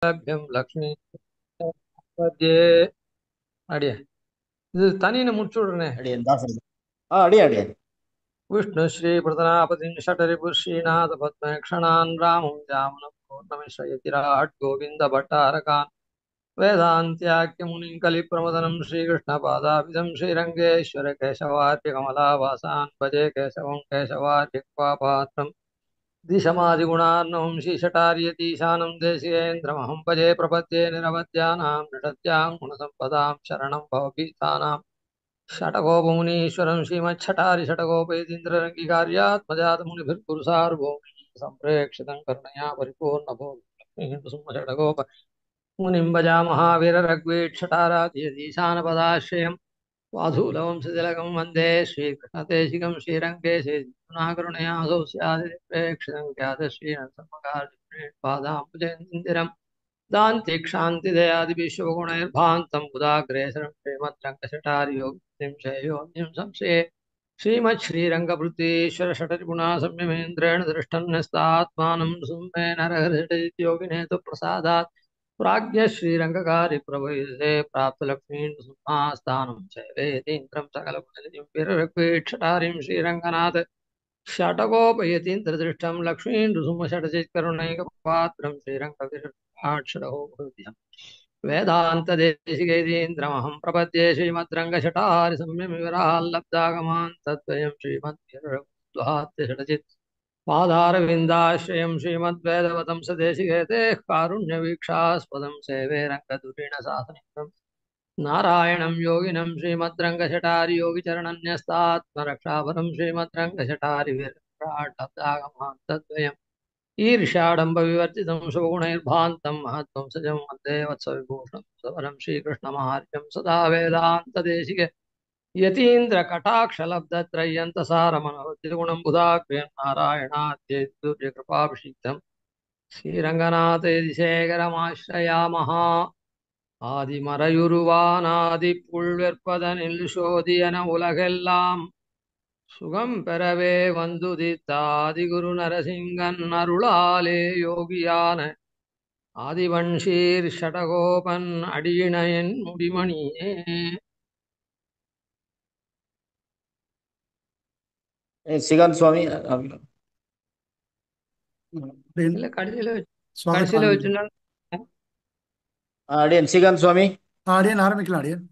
லக்ஷ்மி லக்ஷ்மி பத்யே. அடியே இது தனின்னு முடிச்சு விடுறேனே. அடியன் தாசன். அடியே அடியே. விஷ்ணு ஸ்ரீ பிரதனாபதிம் ஷடரிபு ஸ்ரீநாத பத்மேக்ஷணான் ராமம் ஜாமனம் பூர்ணமிஸ்ரயதிராட் கோவிந்த பட்டாரகான் வேதாந்தியாக்கிய முனிம் கலிப்பிரமதனம் ஸ்ரீகிருஷ்ணபாதாபிதம் ஸ்ரீரங்கேஸ்வர கேசவார்ய கமலாவாசான் பஜே கேசவம் கேசவார்ய பாத்திரம் दिशमादिगुणार्णवं श्रीशटार्यतीशानं देशिकेन्द्रमहं भजे प्रपद्ये निरवद्यानां नृषत्यां गुणसम्पदां शरणं भवभीतानां षटकोपमुनीश्वरं श्रीमच्छटारिषटकोपयतीन्द्ररङ्गिकार्यात्मजातमुनिभिर्गुरुसार्वभौमैः सम्प्रेक्षितं करुणया परिपूर्णभोग मुनिं भजामः वीररघ्वीक्षटाराध्यधीशानपदाश्रयम् वाधूलवंशतिलकं वन्दे श्रीकृष्णदेशिकं श्रीरङ्गेशे करुणयासौ स्यादिप्रेक्षितं ख्यातश्रीनरसिंहकार्यपादाम्बुजेन्दिरं दान्तिक्षान्तिदयादिविश्वगुणैर्भान्तं बुधाग्रेसरं श्रीमद्रङ्गशटार्योगिं शयोन्यं संशये श्रीमच्छ्रीरङ्गभृतीश्वर षटरिपुणा संयमेन्द्रेण दृष्टन्यस्तात्मानं सुम्मे नरहरिषटियोगिनेतु प्रसादात् प्राज्ञ श्रीरंगकारी प्रभुते प्राप्त लक्ष्मी सिंहास्थानं सेवेतीन्द्रं सकलगुणनिधिं विरक्वीक्षटारिं श्रीरङ्गनाथ षटकोपयतीन्द्रदृष्टं लक्ष्मीं नृसिंहषटजित्करुणैकपात्रं श्रीरङ्गविराट्षडहोभृत्यं वेदान्तदेशिकेतीन्द्रमहं प्रपद्ये श्रीमद्रङ्गषटारिसंयमिवराल्लब्धागमान् तद्वयं श्रीमद्विरक्त्वाद्यषडजित् पादारविन्दाश्रयं श्रीमद्वेदवतं सदेशिकेतेः कारुण्यवीक्षास्पदं सेवे रङ्गधुरीणशासनिकम् नारायणं योगिनं श्रीमद्रङ्गशटारियोगिचरणन्यस्तात्मरक्षापरं श्रीमद्रङ्गशटारिविराट्लब्धागमान्तद्वयम् ईर्ष्याडम्बविवर्जितं शुभगुणैर्भान्तं महत्त्वं सजं वन्दे वत्सविभूषणं स्वरं श्रीकृष्णमार्यं सदा वेदान्तदेशिके यतीन्द्रकटाक्षलब्धत्रय्यन्तसारमनोद्यगुणं बुधाग्र्यं नारायणाद्यैर्कृपाभिषिक्तं श्रीरङ्गनाथयतिशेखरमाश्रयामः ஆதிமறையுருவானாதிப்புள்வெற்பதனில் சோதியன உலகெல்லாம் சுகம் பெறவே வந்துதித்தாதிகுரு நரசிங்கன் அருளாலே யோகியான ஆதிவன்ஷீர் ஷடகோபன் அடியினையன் முடிமணியே. சிகாந்த் சுவாமி. இல்ல கடைசியில சுவாமி கடைசியில வச்சுன்னா அடியன் ஸ்ரீகாந்த் சுவாமி. அடியன் ஆரம்பிக்கலாம். அடியன்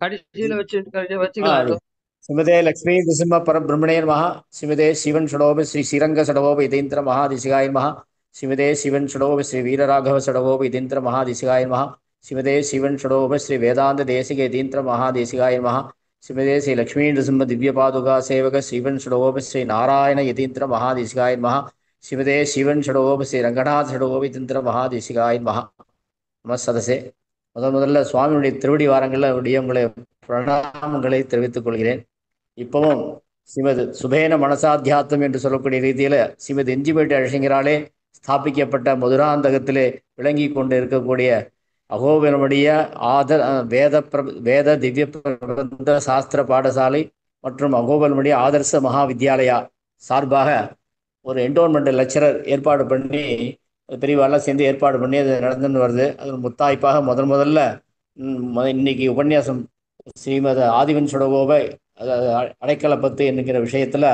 கடைசியில வச்சுக்கலாம். அடி ஸ்ரீமதே லக்ஷ்மீ நரசிம்ம பரபிரம்மணே நமः. ஸ்ரீமதே சிவன் ஷடோப ஸ்ரீ ஸ்ரீரங்க ஷடோப இதேந்திர மகாதிசிகாய நமः. ஸ்ரீமதே சிவன் ஷடோப ஸ்ரீ வீரராகவ ஷடோப இதேந்திர மகாதிசிகாய நமः. ஸ்ரீமதே சிவன் ஷடோப ஸ்ரீ வேதாந்த தேசிக இதேந்திர மகாதேசிகாய நமः. ஸ்ரீமதே ஸ்ரீ லக்ஷ்மீ நரசிம்ம திவ்ய பாதுகா சேவக சிவன் ஷடோப ஸ்ரீ நாராயண யதீந்திர மகாதேசிகாய நமः. ஸ்ரீமதே சிவன் ஷடோப ஸ்ரீ ரங்கநாத ஷடோப இதேந்திர மகாதேசிகாய நமः. நம சதசே. முதல்ல சுவாமியுடைய திருவடி வாரங்களில் அவருடைய உங்களை பிரணாமங்களை தெரிவித்துக் கொள்கிறேன். இப்பவும் ஸ்ரீமது சுபேன மனசாத்தியாத்தம் என்று சொல்லக்கூடிய ரீதியில் ஸ்ரீமதி எஞ்சிமேட்டு அழகிங்கராலே ஸ்தாபிக்கப்பட்ட மதுராந்தகத்திலே விளங்கி கொண்டு இருக்கக்கூடிய அகோபிலமுடைய வேத திவ்ய பிரபந்த சாஸ்திர பாடசாலை மற்றும் அகோபிலமுடைய ஆதர்ச மகா வித்யாலயா சார்பாக ஒரு என்டோன்மெண்ட் லெக்சரர் ஏற்பாடு பண்ணி பெரியவாரெல்லாம் சேர்ந்து ஏற்பாடு பண்ணி அது நடந்துன்னு வருது. அது முத்தாய்ப்பாக முதல்ல இன்னைக்கு உபன்யாசம் ஸ்ரீமத ஆதிவன் சுடகோபை அடைக்கலப்பத்து என்கிற விஷயத்தில்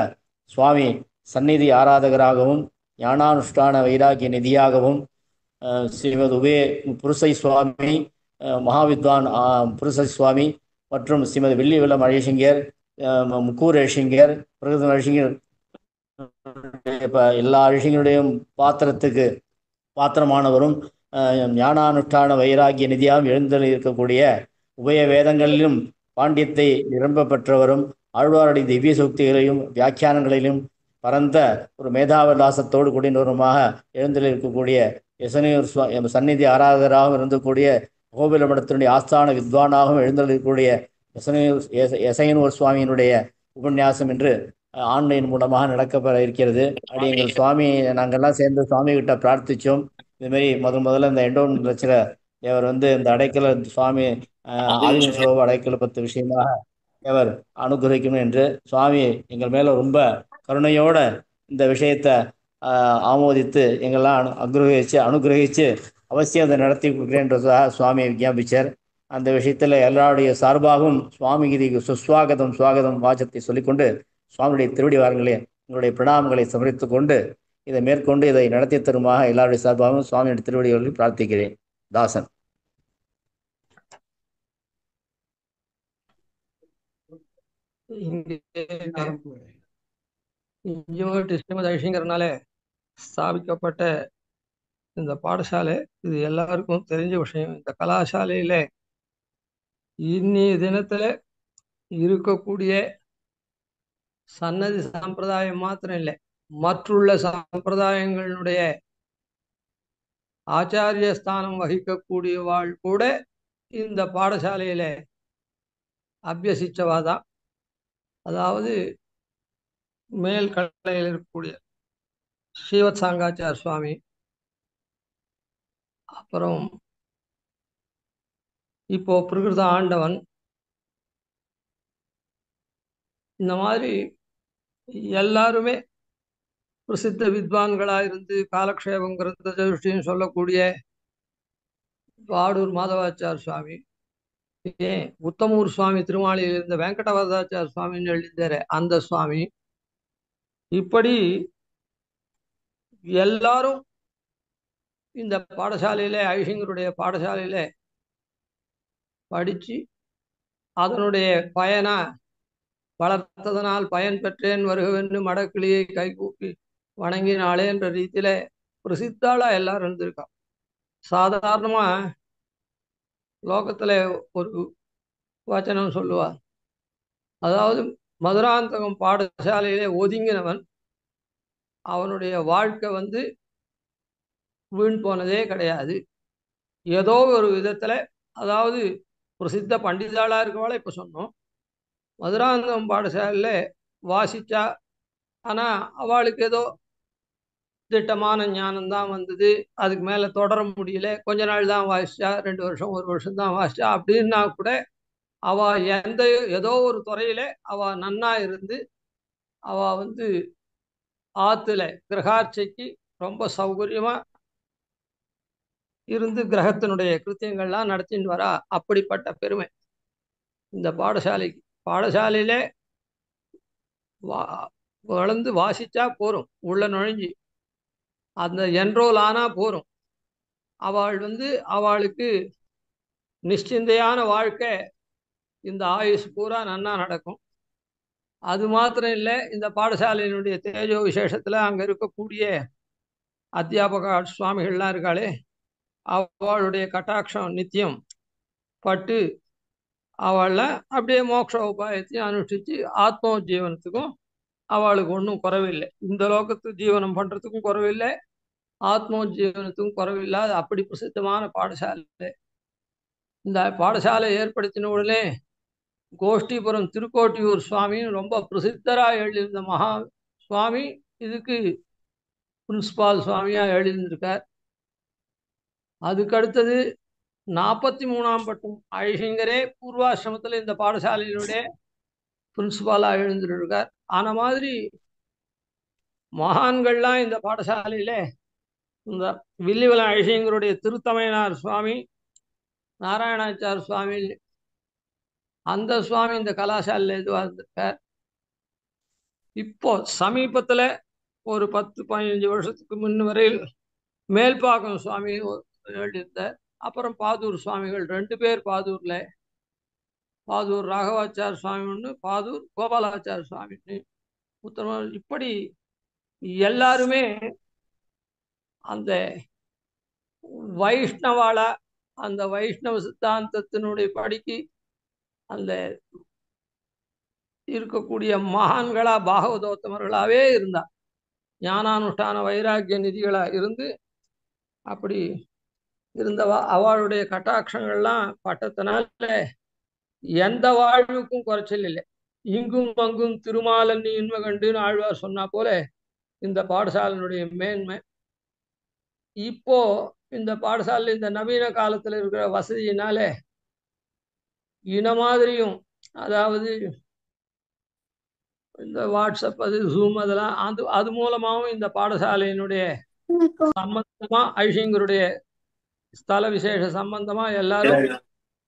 சுவாமி சந்நிதி ஆராதகராகவும் ஞானானுஷ்டான வைராகிய நிதியாகவும் ஸ்ரீமத் புருஷை சுவாமி மகாவித்வான் புருஷை சுவாமி மற்றும் ஸ்ரீமதி வெள்ளிவலம் அழகிங்கர் முக்கூர் அழகிங்கர் பிரகதன் அழகிங்கர் எல்லா அழகிங்களுடையும் பாத்திரத்துக்கு பாத்திரமானவரும் ஞானானுஷ்டான வைராகிய நிதியாகவும் எழுந்தல் இருக்கக்கூடிய உபய வேதங்களிலும் பாண்டியத்தை நிரம்ப பெற்றவரும் ஆழ்வாருடைய திவ்ய சூக்திகளையும் வியாக்கியானங்களிலும் பரந்த ஒரு மேதாவிலாசத்தோடு கூடினவருமாக எழுந்தலிருக்கக்கூடிய யசனையூர் சந்நிதி ஆராதகராகவும் இருந்தக்கூடிய கோபில மடத்தினுடைய ஆஸ்தான வித்வானாகவும் எழுந்தலிருக்கக்கூடிய யசையனூர் சுவாமியினுடைய உபன்யாசம் என்று ஆன்லைன் மூலமாக நடக்கப்பெற இருக்கிறது. அப்படி எங்கள் சுவாமி நாங்கள்லாம் சேர்ந்து சுவாமி கிட்ட பிரார்த்தித்தோம். இதுமாரி முதல்ல இந்த எண்டோன் லட்சர இவர் இந்த அடைக்கல சுவாமி ஆதிவன் சுலோப அடைக்கல பத்து விஷயமாக இவர் அனுகிரகிக்கணும் என்று சுவாமி எங்கள் மேல ரொம்ப கருணையோட இந்த விஷயத்தை ஆமோதித்து எங்கெல்லாம் அனுகிரகிச்சு அவசியம் அதை நடத்தி கொடுக்குறேன்றதாக சுவாமி விஞ்ஞாபிச்சார். அந்த விஷயத்தில் எல்லாருடைய சார்பாகவும் சுவாமிக்கு இதுக்கு சுஸ்வாகதம் சுவாகதம் வாச்சத்தை சொல்லிக்கொண்டு சுவாமியுடைய திருவடி வாரங்களே உங்களுடைய பிரணாமங்களை சமரித்துக் கொண்டு இதை மேற்கொண்டு இதை நடத்தி தருமாக எல்லாருடைய சார்பாகவும் சுவாமியுடைய திருவடிகளில் பிரார்த்திக்கிறேன். தாசன். இங்கே ஸ்ரீமத் ஐஷிங்கர்னால ஸ்தாபிக்கப்பட்ட இந்த பாடசாலை இது எல்லாருக்கும் தெரிஞ்ச விஷயம். இந்த கலாசாலையில இன்னைய தினத்துல இருக்கக்கூடிய சன்னதி சம்பிரதாயம் மாத்திரம் இல்லை, மற்றுள்ள சம்பிரதாயங்களுடைய ஆச்சாரிய ஸ்தானம் வகிக்கக்கூடியவாள் கூட இந்த பாடசாலையில அபியசிச்சவாதான். அதாவது மேல் கலையில் இருக்கக்கூடிய ஸ்ரீவத் சாங்காச்சார் சுவாமி, அப்புறம் இப்போ பிரகிருத ஆண்டவன், இந்த மாதிரி எல்லாருமே பிரசித்த வித்வான்களா இருந்து காலக்ஷேபம் கிரந்த சதுஷ்டின்னு சொல்லக்கூடிய பாடூர் மாதவாச்சார் சுவாமி, ஏன் உத்தமூர் சுவாமி திருமாளியில் இருந்த வெங்கடவரதாச்சார் சுவாமின்னு எழுதிந்தாரு அந்த சுவாமி, இப்படி எல்லாரும் இந்த பாடசாலையில ஐஷிங்கருடைய பாடசாலையில படிச்சு அதனுடைய பயனா வளர்த்ததனால் பயன் பெற்றேன் வருகவென்று மடக்கிளியை கைகூப்பி வணங்கினாளே என்ற ரீதியில பிரசித்தாளா எல்லாரும் இருந்திருக்கா. சாதாரணமா லோகத்துல ஒரு வச்சனம் சொல்லுவா, அதாவது மதுராந்தகம் பாடசாலையிலே ஒதுங்கினவன் அவனுடைய வாழ்க்கை வீண் போனதே கிடையாது. ஏதோ ஒரு விதத்துல, அதாவது பிரசித்த பண்டிதாளா இருக்கவாள இப்ப சொன்னோம், மதுராந்தகம் பாடசாலையில வாசிச்சா, ஆனா அவளுக்கு ஏதோ திட்டமான ஞானம்தான் வந்தது, அதுக்கு மேல தொடர முடியல, கொஞ்ச நாள் தான் வாசிச்சா, 2 வருஷம் 1 வருஷம் தான் வாசிச்சா அப்படின்னா கூட அவ ஏதோ ஒரு துறையில அவ நன்னா இருந்து அவ ஆத்துல கிரகார்ச்சைக்கு ரொம்ப சௌகரியமா இருந்து கிரகத்தினுடைய கிருத்தியங்கள்லாம் நடத்தின்னு வரா. அப்படிப்பட்ட பெருமை இந்த பாடசாலைக்கு. பாடசாலையில வளர்ந்து வாசிச்சா போரும், உள்ள நுழைஞ்சி அந்த என்ரோல் ஆனா போரும், அவள் அவளுக்கு நிশ্চিந்தையான வாழ்க்கை இந்த ஆயுஷ் பூரா நன்னா நடக்கும். அது மாத்திரம் இல்லை, இந்த பாடசாலையினுடைய தேஜோ விசேஷத்துல அங்க இருக்கக்கூடிய அத்தியாபக சுவாமிகள்லாம் இருக்காளே, அவளுடைய கட்டாட்சம் நித்தியம் பட்டு அவளை அப்படியே மோட்ச உபாயத்தையும் அனுஷ்டிச்சு ஆத்ம ஜீவனத்துக்கும் அவளுக்கு ஒன்றும் குறைவில்லை. இந்த லோகத்து ஜீவனம் பண்றதுக்கும் குறைவில்லை, ஆத்ம ஜீவனத்துக்கும் குறைவில்லாத அப்படி பிரசித்தமான பாடசாலை. இந்த பாடசாலை ஏற்படுத்தின உடனே கோஷ்டிபுரம் திருக்கோட்டியூர் சுவாமின்னு ரொம்ப பிரசித்தராக எழுதியிருந்த மகா சுவாமி இதுக்கு பிரின்சிபால் சுவாமியா எழுதியிருந்திருக்கார். அதுக்கு அடுத்தது 43ஆம் பட்டம் ஐஷிங்கரே பூர்வாசிரமத்தில் இந்த பாடசாலையினுடைய பிரின்சிபாலா எழுந்திருக்கார். ஆன மாதிரி மகான்கள்லாம் இந்த பாடசாலையில இந்த வில்லிவலம் ஐஷிங்கருடைய திருத்தமையனார் சுவாமி, நாராயணாச்சார் சுவாமி, அந்த சுவாமி இந்த கலாசாலையில் இதுவாக இருந்திருக்கார். இப்போ சமீபத்துல ஒரு 10-15 வருஷத்துக்கு முன் வரையில் மேல்பாக்கம் சுவாமி எழுதியிருந்தார். அப்புறம் பாதூர் சுவாமிகள் 2 பேர் பாதூர்ல, பாதூர் ராகவாச்சார் சுவாமி ஒன்று, பாதூர் கோபாலாச்சார் சுவாமி உத்தரவு. இப்படி எல்லாருமே அந்த வைஷ்ணவாளா, அந்த வைஷ்ணவ சித்தாந்தத்தினுடைய படிக்கு அந்த இருக்கக்கூடிய மகான்களா பாகவதோத்தமர்களாவே இருந்தா, ஞானானுஷ்டான வைராக்கிய நிதிகளா இருந்து அப்படி இருந்தவா. அவளுடைய கட்டாட்சங்கள்லாம் பட்டத்தினால எந்த வாழ்வுக்கும் குறைச்சல் இல்லை. இங்கும் அங்கும் திருமாலன் இன்மை கண்டுன்னு ஆழ்வார் சொன்னா போல இந்த பாடசாலையினுடைய மேன்மை. இப்போ இந்த பாடசாலை இந்த நவீன காலத்துல இருக்கிற வசதியினால இன மாதிரியும், அதாவது இந்த வாட்ஸ்அப் அது ஜூம் அதெல்லாம் அது மூலமாகவும் இந்த பாடசாலையினுடைய சம்பந்தமா ஐஷிங்கருடைய ஸ்தல விசேஷ சம்பந்தமா எல்லாரும்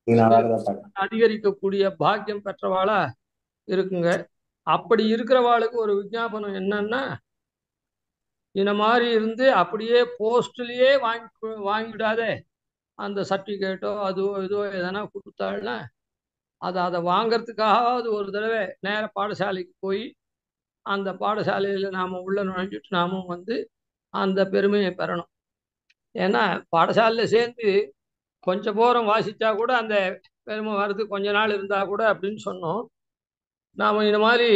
வந்து அதிகரிக்கக்கூடிய பாக்கியம் பெற்றவாளா இருக்குங்க. அப்படி இருக்கிறவாளுக்கு ஒரு விஞ்ஞாபனம் என்னன்னா, இந்த மாதிரி இருந்து அப்படியே போஸ்ட்லயே வாங்கிவிடாதே, அந்த சர்டிஃபிகேட்டோ அதுவோ இதுவோ எதனா கொடுத்தாள்னா அதை வாங்கறதுக்காகவாவது ஒரு தடவை நேர பாடசாலைக்கு போய் அந்த பாடசாலையில் நாம் உள்ள நுழைஞ்சிட்டு நாமும் வந்து அந்த பெருமையை பெறணும். ஏன்னா பாடசாலையில் சேர்ந்து கொஞ்சம் போரம் வாசிச்சா கூட அந்த பெருமை வர்றது கொஞ்ச நாள் இருந்தா கூட அப்படின்னு சொன்னோம். நாம இந்த மாதிரி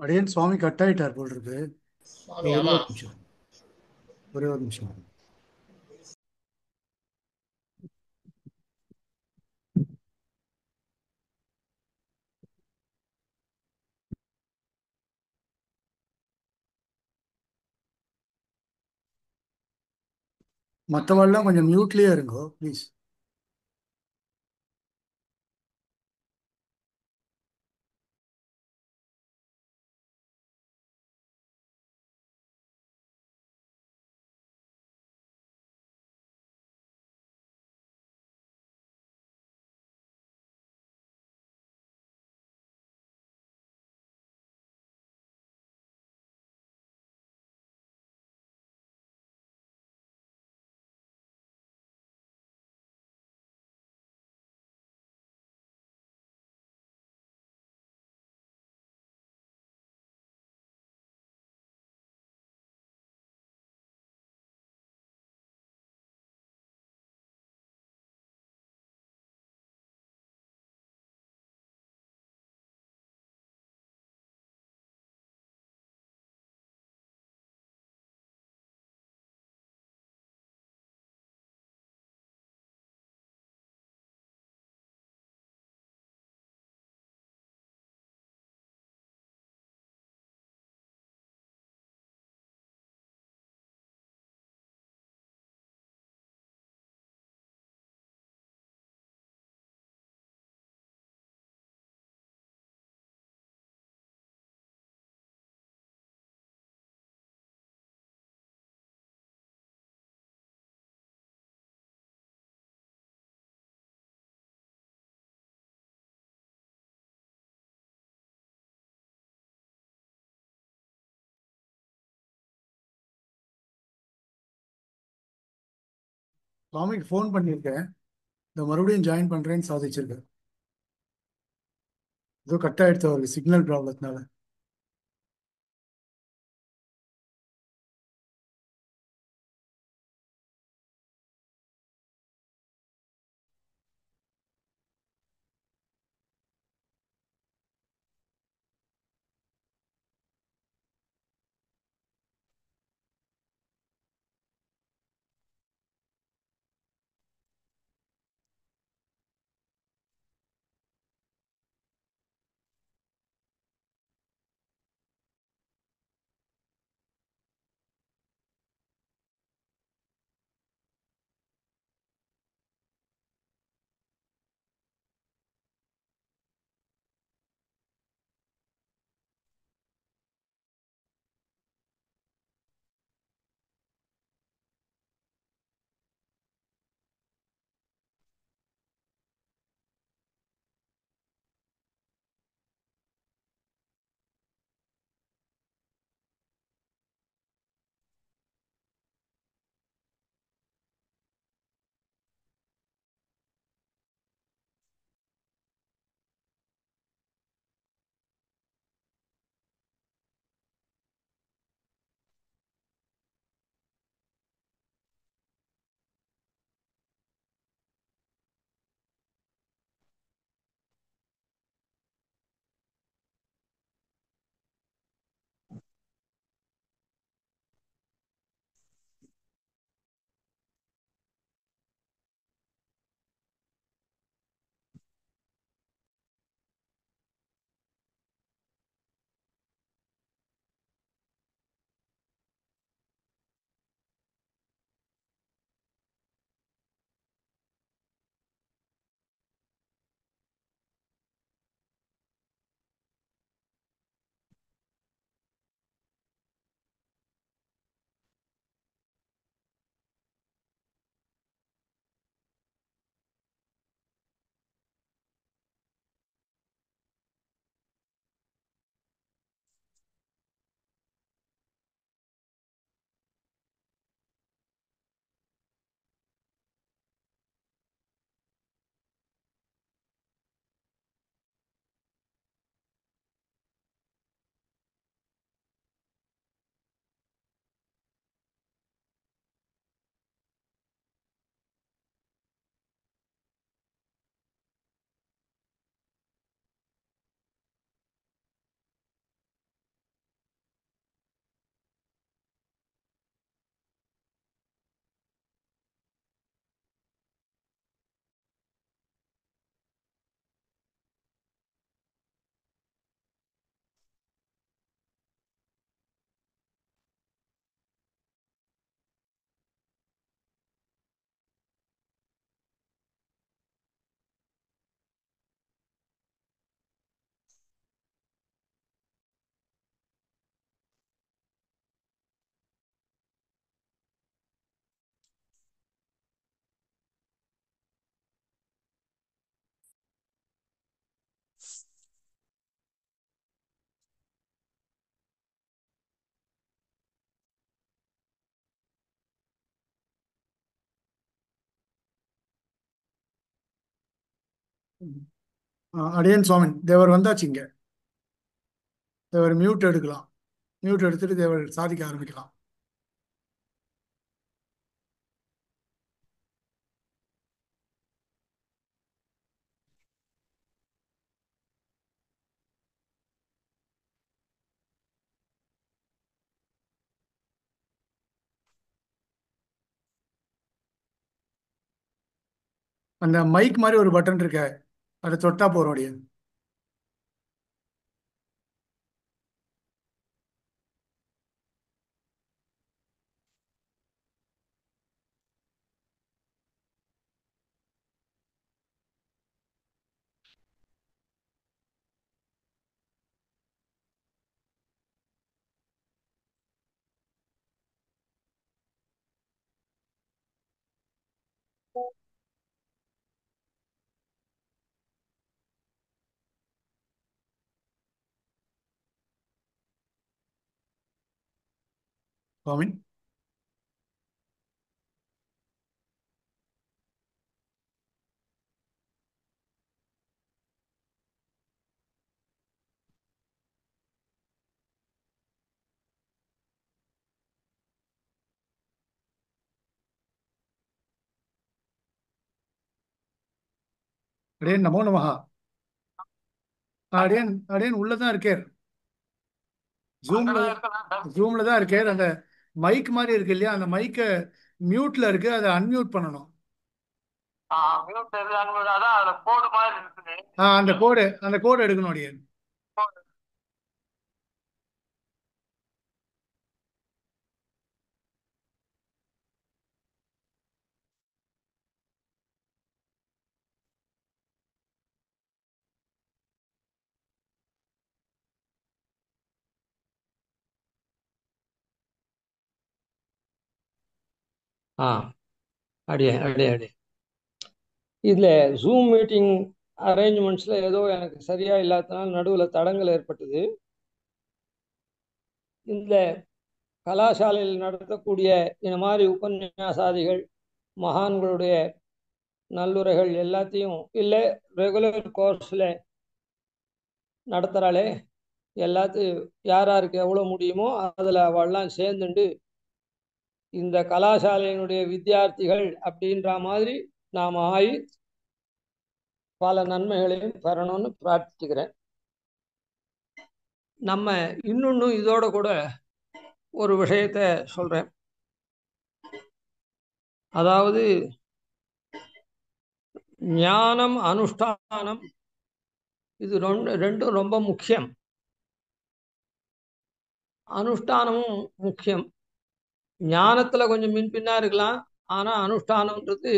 அடியேன் சுவாமி கட் ஆயிட்டார் போல் இருக்கு. சுவாமி ஒரே ஆமா. ஒரு நிமிஷம், ஒரே ஒரு நிமிஷம். மற்றவாள்லாம் கொஞ்சம் மியூட்லயே இருங்கோ ப்ளீஸ். சுவாமிக்கு ஃபோன் பண்ணியிருக்கேன், இந்த மறுபடியும் ஜாயின் பண்றேன்னு சாதிச்சிருக்கேன். ஏதோ கட் ஆயிடுச்சு அவருக்கு சிக்னல் ப்ராப்ளத்தினால. அடியன் சுவாமி தேவர் வந்தாச்சுங்க. தேவர் மியூட் எடுக்கலாம். மியூட் எடுத்துட்டு தேவர் சாதிக்க ஆரம்பிக்கலாம். அந்த மைக் மாதிரி ஒரு பட்டன் இருக்க, அதை தொட்டா போறோம் அடியன். சுவாமி அடியன் நமோ நமஹா. அடியன் அடியன் உள்ளதான் இருக்கேன். ஜூம்ல ஜூம்ல தான் இருக்கேன். அந்த மைக் மாதிரி இருக்கு இல்லையா, அந்த மைக்கை மியூட்ல இருக்கு, அதை அன்மியூட் பண்ணணும். அந்த கோடு எடுக்கணும் அடியன். ஆ அடியே அடியே அடி இதில் ஜூம் மீட்டிங் அரேஞ்ச்மெண்ட்ஸில் ஏதோ எனக்கு சரியாக இல்லாதனால நடுவில் தடங்கள் ஏற்பட்டது. இந்த கலாசாலையில் நடத்தக்கூடிய இந்த மாதிரி உபன்யாசாதிகள், மகான்களுடைய நல்லுரைகள் எல்லாத்தையும் இல்லை ரெகுலர் கோர்ஸில் நடத்துகிறாளே, எல்லாத்தையும் யார் யாருக்கு எவ்வளோ முடியுமோ அதில் அவள்லாம் சேர்ந்துண்டு இந்த கலாசாலையினுடைய வித்தியார்த்திகள் அப்படின்ற மாதிரி நாம் ஆகி பல நன்மைகளையும் பெறணும்னு பிரார்த்திக்கிறேன். நம்ம இன்னொன்று இதோட கூட ஒரு விஷயத்த சொல்கிறேன். அதாவது ஞானம் அனுஷ்டானம் இது ரெண்டும் ரொம்ப முக்கியம். அனுஷ்டானமும் முக்கியம். ஞானத்தில் கொஞ்சம் பின்னா இருக்கலாம், ஆனால் அனுஷ்டானம்ன்றது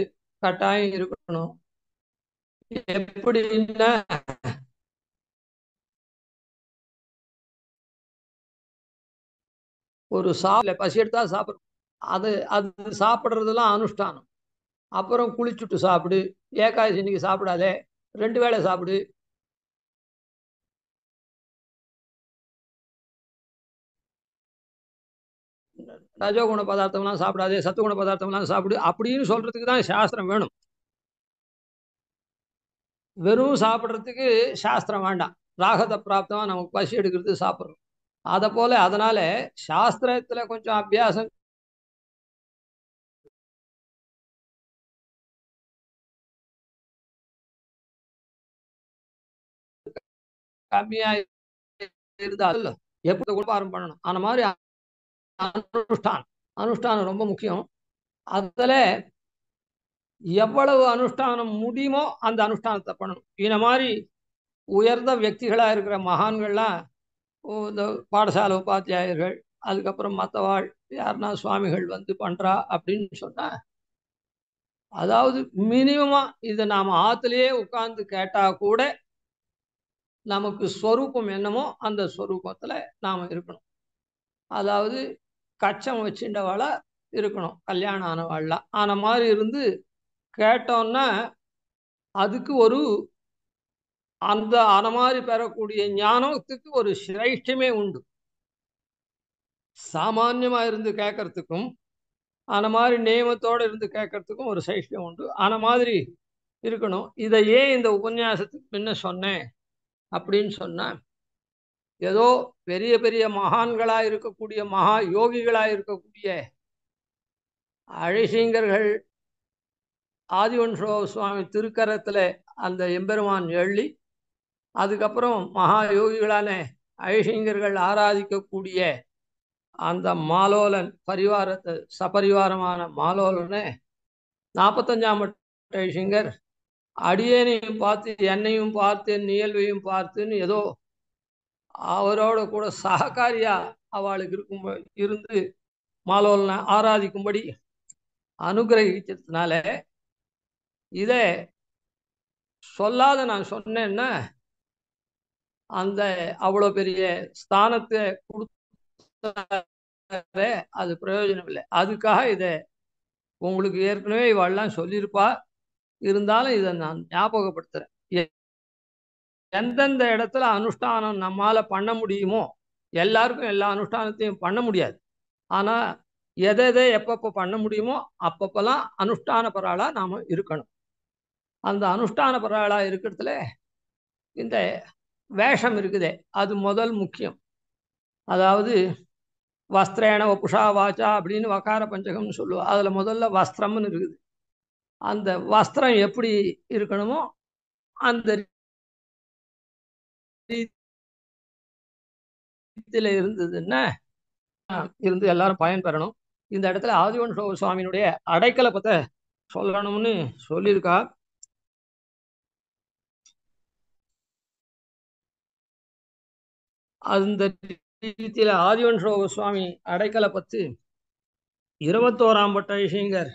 கட்டாயம் இருக்கணும். எப்படின்னா ஒரு பசி எடுத்தா சாப்பிடும், அது அது சாப்பிட்றதுலாம் அனுஷ்டானம். அப்புறம் குளிச்சுட்டு சாப்பிடு, ஏகாதசி இன்னைக்கு சாப்பிடாதே, 2 வேளை சாப்பிடு, ரஜோகுண பதார்த்தம்லாம் சாப்பிடாதே, சத்துகுண பதார்த்தம்லாம் சாப்பிடு அப்படின்னு சொல்றதுக்கு தான் சாஸ்திரம் வேணும். வெறும் சாப்பிட்றதுக்கு சாஸ்திரம் வேண்டாம். ராகத்தை பிராப்தமாக நமக்கு பசி எடுக்கிறது சாப்பிட்றோம். அதை போல அதனால சாஸ்திரத்துல கொஞ்சம் அபியாசம் கம்மியா இருந்தாலும் எப்படி உபகாரம் பண்ணணும். அந்த மாதிரி அனுஷ்டானம் ரொம்ப முக்கியம். அதுல எவ்வளவு அனுஷ்டானம் முடியுமோ அந்த அனுஷ்டானத்தை பண்ணணும். இந்த மாதிரி உயர்ந்த வியக்திகளா இருக்கிற மகான்கள்லாம் இந்த பாடசாலை உபாத்தியாயர்கள், அதுக்கப்புறம் மற்றவாள் யாருன்னா சுவாமிகள் வந்து பண்றா அப்படின்னு சொன்னா, அதாவது மினிமமா இதை நாம ஆத்துலயே உட்கார்ந்து கேட்டா கூட நமக்கு ஸ்வரூபம் என்னமோ அந்த ஸ்வரூபத்துல நாம இருக்கணும். அதாவது கச்சம் வச்சுட்டவாளா இருக்கணும், கல்யாணம் ஆனவாள்லாம் ஆன மாதிரி இருந்து கேட்டோம்னா அதுக்கு ஒரு அந்த ஆன மாதிரி பெறக்கூடிய ஞானத்துக்கு ஒரு சிரேஷ்டமே உண்டு. சாமான்யமா இருந்து கேட்கறதுக்கும் ஆன மாதிரி நியமத்தோடு இருந்து கேட்கறதுக்கும் ஒரு சைஷ்டம் உண்டு. ஆன மாதிரி இருக்கணும். இதை ஏன் இந்த உபன்யாசத்துக்கு முன்ன சொன்னேன் அப்படின்னு சொன்னா, ஏதோ பெரிய பெரிய மகான்களா இருக்கக்கூடிய மகா யோகிகளா இருக்கக்கூடிய அழிசிங்கர்கள் ஆதிவன்ஷோ சுவாமி திருக்கரத்துல அந்த எம்பெருமான் எள்ளி, அதுக்கப்புறம் மகா யோகிகளான அழிசிங்கர்கள் ஆராதிக்கக்கூடிய அந்த மாலோலன் பரிவாரத்தை சபரிவாரமான மாலோலனை 45ஆம் அழிசிங்கர் அடியேனையும் பார்த்து என்னையும் பார்த்து என் நிகழ்வையும் பார்த்துன்னு ஏதோ அவரோட கூட சககாரியா அவளுக்கு இருக்கும் இருந்து மாலோலனை ஆராதிக்கும்படி அனுகிரகிச்சதுனால, இதை சொல்லாத நான் சொன்னேன்னா அந்த அவ்வளோ பெரிய ஸ்தானத்தை கொடுத்த அது பிரயோஜனம் இல்லை. அதுக்காக இதை உங்களுக்கு ஏற்கனவே இவெல்லாம் சொல்லியிருப்பா, இருந்தாலும் இதை நான் ஞாபகப்படுத்துறேன். எந்தெந்த இடத்துல அனுஷ்டானம் நம்மால பண்ண முடியுமோ, எல்லாருக்கும் எல்லா அனுஷ்டானத்தையும் பண்ண முடியாது, ஆனா எதை எதை எப்பப்போ பண்ண முடியுமோ அப்பப்பெல்லாம் அனுஷ்டான பராளா நாம இருக்கணும். அந்த அனுஷ்டான பராளா இருக்கிறதுல இந்த வேஷம் இருக்குதே அது முதல் முக்கியம். அதாவது வஸ்திரேன வபுஷா வாச்சா அப்படின்னு வகார பஞ்சகம்னு சொல்லுவோம். அதுல முதல்ல வஸ்திரம்னு இருக்குது. அந்த வஸ்திரம் எப்படி இருக்கணுமோ அந்த ரீதியில இருந்ததுன்னா இருந்து எல்லாரும் பயன்பெறணும். இந்த இடத்துல ஆதிவன்ஷோ சுவாமியினுடைய அடைக்கலை பத்த சொல்லணும்னு சொல்லியிருக்கா. அந்த ரீதியில ஆதிவன்ஷோ சுவாமி அடைக்கலை பத்து 21ஆம் பட்ட ஐஷிங்கர்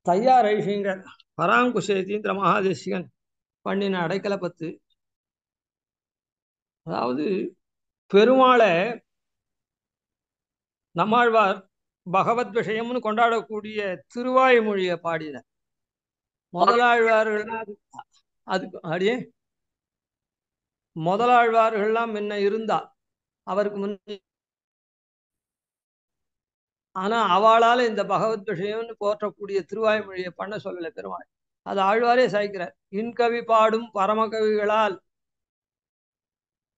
தையார் ஐஷிங்கர் பராங்குஷேதீந்திர மகாதேசிகன் பண்ணின அடைக்கலை பத்து. அதாவது பெருமாளை நம்மாழ்வார் பகவத் விஷயம்னு கொண்டாடக்கூடிய திருவாய்மொழியை பாடின முதலாழ்வார்கள். அதுக்கு அப்படியே முதலாழ்வார்கள்லாம் முன்ன இருந்தா அவருக்கு முன்ன, ஆனா அவளால இந்த பகவத் விஷயம்னு போற்றக்கூடிய திருவாய்மொழியை பண்ண சொல்லலை பெருமாள். அது ஆழ்வாரே சாய்க்கிறார். இன்கவி பாடும் பரமகவிகளால்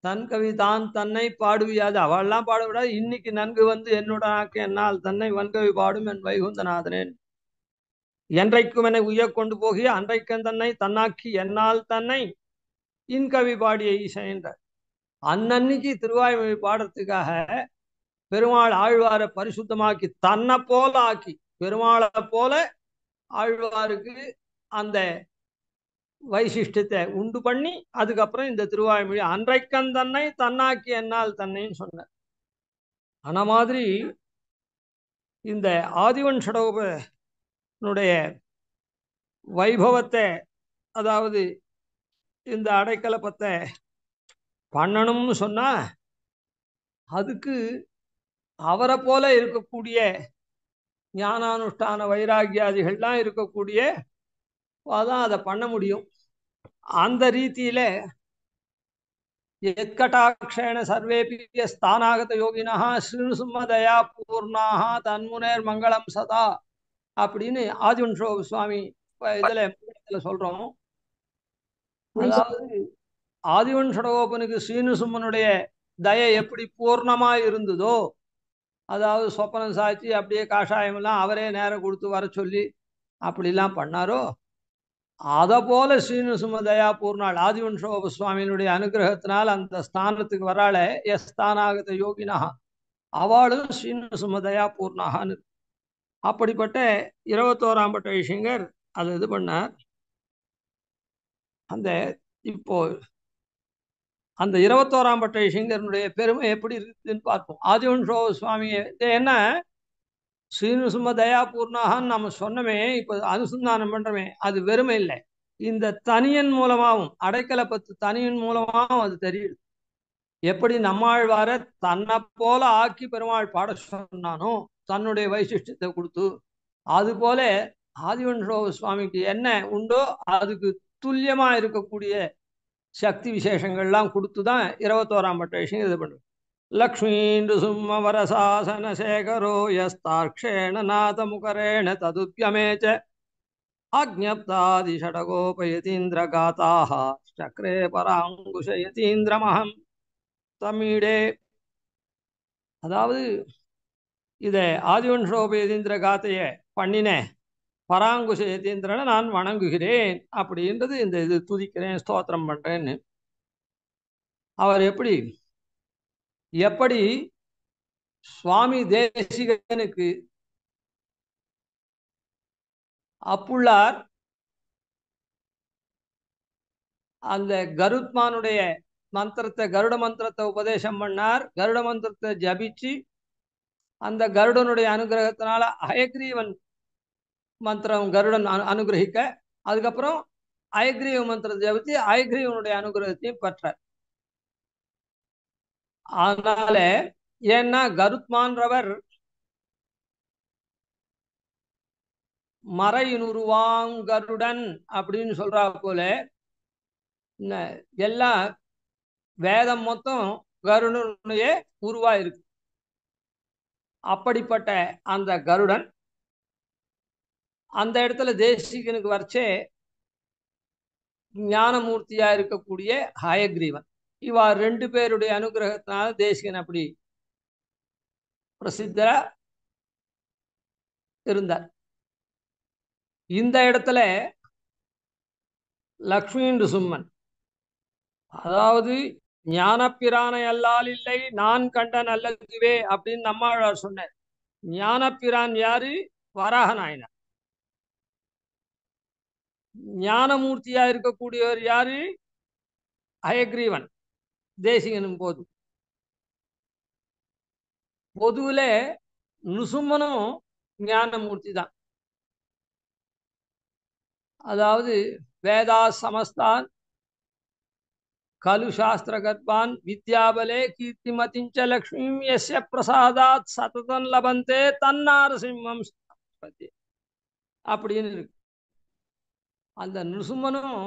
தன் கவி தான் தன்னை பாடுவியாது. அவள்லாம் பாடவிடாது. இன்னைக்கு நன்கு வந்து என்னுடனாக்கு என்னால் தன்னை வன்கவி பாடும் என் வைகுந்தநாதனேன் என்றைக்கும் என உய்ய கொண்டு போகிய அன்றைக்கன் தன்னை தன்னாக்கி என்னால் தன்னை இன்கவி பாடிய ஈசன் என்றார். அன்னன்னைக்கு திருவாய்மொழி பாடுறதுக்காக பெருமாள் ஆழ்வாரை பரிசுத்தமாக்கி தன்னை போல ஆக்கி பெருமாளை போல ஆழ்வாருக்கு அந்த வைசிஷ்டத்தை உண்டு பண்ணி அதுக்கப்புறம் இந்த திருவாய்மொழி அன்றைக்கன் தன்னை தன்னாக்கி என்னால் தன்னைன்னு சொன்னார். ஆன மாதிரி இந்த ஆதிவன்ஷடோபனுடைய வைபவத்தை, அதாவது இந்த அடைக்கலை பத்த பண்ணணும்னு சொன்னா அதுக்கு அவரை போல இருக்கக்கூடிய ஞானானுஷ்டான வைராகியாதிகள்லாம் இருக்கக்கூடிய அதான் அதை பண்ண முடியும். அந்த ரீதியில எத்கட்டாட்சேன சர்வேபி ஸ்தானாகத யோகினா ஸ்ரீனுசும்மதயா பூர்ணாக தன்முனேர் மங்களம் சதா அப்படின்னு ஆதிவன்ஷோ சுவாமி இதுல சொல்றோம். அதாவது ஆதிவன்ஷடோபனுக்கு ஸ்ரீனுசும்மனுடைய தயை எப்படி பூர்ணமா இருந்ததோ, அதாவது சொப்பனம் சாட்சி அப்படியே காஷாயம் எல்லாம் அவரே நேரம் கொடுத்து வர சொல்லி அப்படிலாம் பண்ணாரோ, அதை போல ஸ்ரீனுசும தயா பூர்ணாள் ஆதிவன்ஷோப சுவாமியினுடைய அனுகிரகத்தினால் அந்த ஸ்தானத்துக்கு வராள ஸ்தானாகத யோகினா அவளும் ஸ்ரீனுசும தயா பூர்ணாகான்னு. அப்படிப்பட்ட 21ஆம் பட்ட ஐஷிங்கர் அதை இது பண்ணார். அந்த இப்போ அந்த 21ஆம் பட்ட ஐஷிங்கருடைய பெருமை எப்படி இருக்குதுன்னு பார்ப்போம். ஆதிவன்ஷோ சுவாமி என்ன ஸ்ரீனுசும தயா பூர்ணாகான்னு நம்ம சொன்னமே, இப்போ அனுசந்தானம் பண்றோமே, அது வெறுமை இல்லை. இந்த தனியன் மூலமாகவும் அடைக்கலை பத்து தனியன் மூலமாகவும் அது தெரியுது. எப்படி நம்மாழ்வார தன்னை போல ஆக்கி பெருமாள் பாட சொன்னானோ தன்னுடைய வைசிஷ்டத்தை கொடுத்து, அது போல ஆதிவன்ஷோ சுவாமிக்கு என்ன உண்டோ அதுக்கு துல்லியமா இருக்கக்கூடிய சக்தி விசேஷங்கள்லாம் கொடுத்துதான் 21ஆம் பட்ட விஷயம் இது பண்ணுது. லக்ஷ்மீந்து சும்ம வரசாசன சேகரோ யஸ்தாக்ஷேண நாத முகரேண ததுப்யமேச்ச आज्ञप्तादिषडगोपयतीन्द्रगाताः चक्रे पराङ्कुशयतीन्द्रमहं तमीडे. அதாவது இதை ஆதிவன்ஷோபயதீந்திர காத்தையை பண்ணின பராங்குஷ யதீந்திரனை நான் வணங்குகிறேன் அப்படின்றது இந்த இது துதிக்கிறேன் ஸ்தோத்திரம் பண்றேன்னு. அவர் எப்படி எப்படி சுவாமி தேசிகனுக்கு அப்புள்ளார் அந்த கருத்மானுடைய மந்திரத்தை கருட மந்திரத்தை உபதேசம் பண்ணார். கருட மந்திரத்தை ஜபிச்சு அந்த கருடனுடைய அனுகிரகத்தினால ஹயக்ரீவன் மந்திரம் கருடன் அனுகிரகிக்க, அதுக்கப்புறம் அயக்ரீவ மந்திரத்தை ஜபிச்சு அயக்ரீவனுடைய அனுகிரகத்தையும் பெற்றார். அதனால ஏன்னா கருத்மான்றவர் மறையினுருவாங்கருடன் அப்படின்னு சொல்றா போல எல்லாம் வேதம் மொத்தம் கருடனுடைய உருவா இருக்கு. அப்படிப்பட்ட அந்த கருடன் அந்த இடத்துல தேசிகனுக்கு வரைச்சே ஞானமூர்த்தியா இருக்கக்கூடிய ஹயக்ரீவன், இவா ரெண்டு பேருடைய அனுகிரகத்தினால தேசிகன் அப்படி பிரசித்தரா இருந்தார். இந்த இடத்துல லக்ஷ்மி நிருசிம்மன், அதாவது ஞானப்பிரானை அல்லால் இல்லை நான் கண்ட நல்லதுவே அப்படின்னு நம்மாழ்வார் சொன்னார். ஞானப்பிரான் யாரு? வராக நாயனார். ஞானமூர்த்தியா இருக்கக்கூடியவர் யாரு? ஹயக்ரீவன் தேசிகனும் போது. பொதுவில நிருசிம்மனும் ஞானமூர்த்தி தான். அதாவது வேதா சமஸ்தான் கலு சாஸ்திர கர்ப்பான் வித்யாபலே கீர்த்திமதிஞ்ச லக்ஷ்மீம் யஸ்ய பிரசாதாத் சததன் லபந்தே தன்னாரசிம்மம் அப்படின்னு இருக்கு. அந்த நிருசிம்மனும்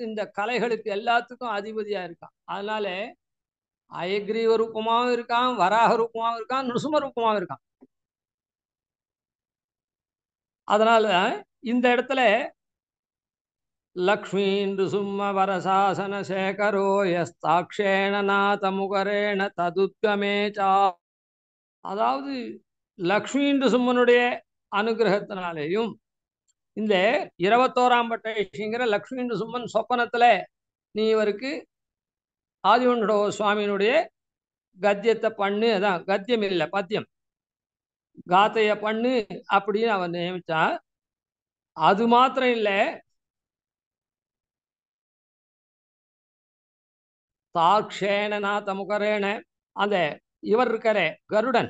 இந்த கலைகளுக்கு எல்லாத்துக்கும் அதிபதியா இருக்கான். அதனால அயக்ரீவ ரூபமாகவும் இருக்கான், வராக ரூபமாகவும் இருக்கான், நிருசிம்ம ரூபமாகவும் இருக்கான். அதனால இந்த இடத்துல லக்ஷ்மீ நிருசிம்ம வரசாசன சேகரோ யஸ்தாக்ஷேண நாத முகரேண ததுத்கமேச்சா, அதாவது லக்ஷ்மி நிருசிம்மனுடைய அனுகிரகத்தினாலேயும் இந்த 21ஆம் பட்டேஷிங்கிற லக்ஷ்மி நிருசிம்மன் சொப்பனத்துல நீ இவருக்கு ஆதிவன்டோ சுவாமியினுடைய கத்தியத்தை பண்ணு, அதான் கத்தியம் இல்லை பத்தியம், காத்தைய பண்ணு அப்படின்னு அவன் நியமிச்சான். அது மாத்திரம் இல்லை, தாக்ஷேண நாத முகரேன அந்த இவர் இருக்கிற கருடன்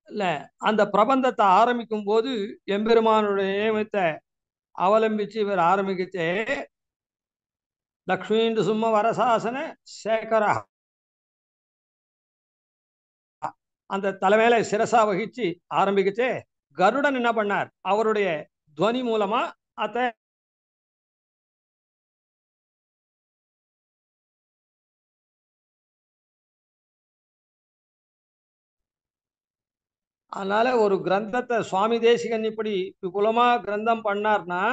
இல்ல அந்த பிரபந்தத்தை ஆரம்பிக்கும் போது எம்பெருமானுடைய நியமத்தை அவலம்பிச்சு இவர் ஆரம்பிக்கச்சே லக்ஷ்மீ நிருசிம்ம வரசாசன சேகரா அந்த தலைமையில சிரசா வகிச்சு ஆரம்பிக்கச்சே கருடன் என்ன பண்ணார்? அவருடைய துவனி மூலமா அத அதனால ஒரு கிரந்தத்தை சுவாமி தேசிகன் இப்படி விபுலமா கிரந்தம் பண்ணார்னா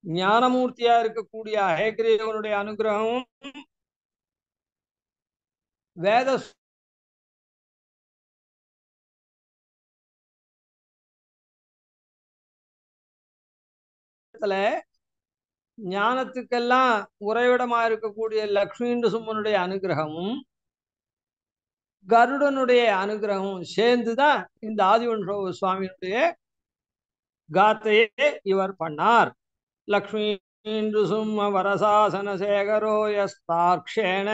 ஞானமூர்த்தியா இருக்கக்கூடிய ஹயக்ரீவனுடைய அனுகிரகம் வேத ஞானத்துக்கெல்லாம் உறைவிடமா இருக்கக்கூடிய லக்ஷ்மி நிருசிம்மனுடைய அனுகிரகமும் கருடனுடைய அனுகிரகமும் சேர்ந்துதான் இந்த ஆதிவன்ஷோ சுவாமியினுடைய காத்தையே இவர் பண்ணார். லக்ஷ்மி நிருசிம்ம வரசாசன சேகரோ யஸ்தாக்ஷேண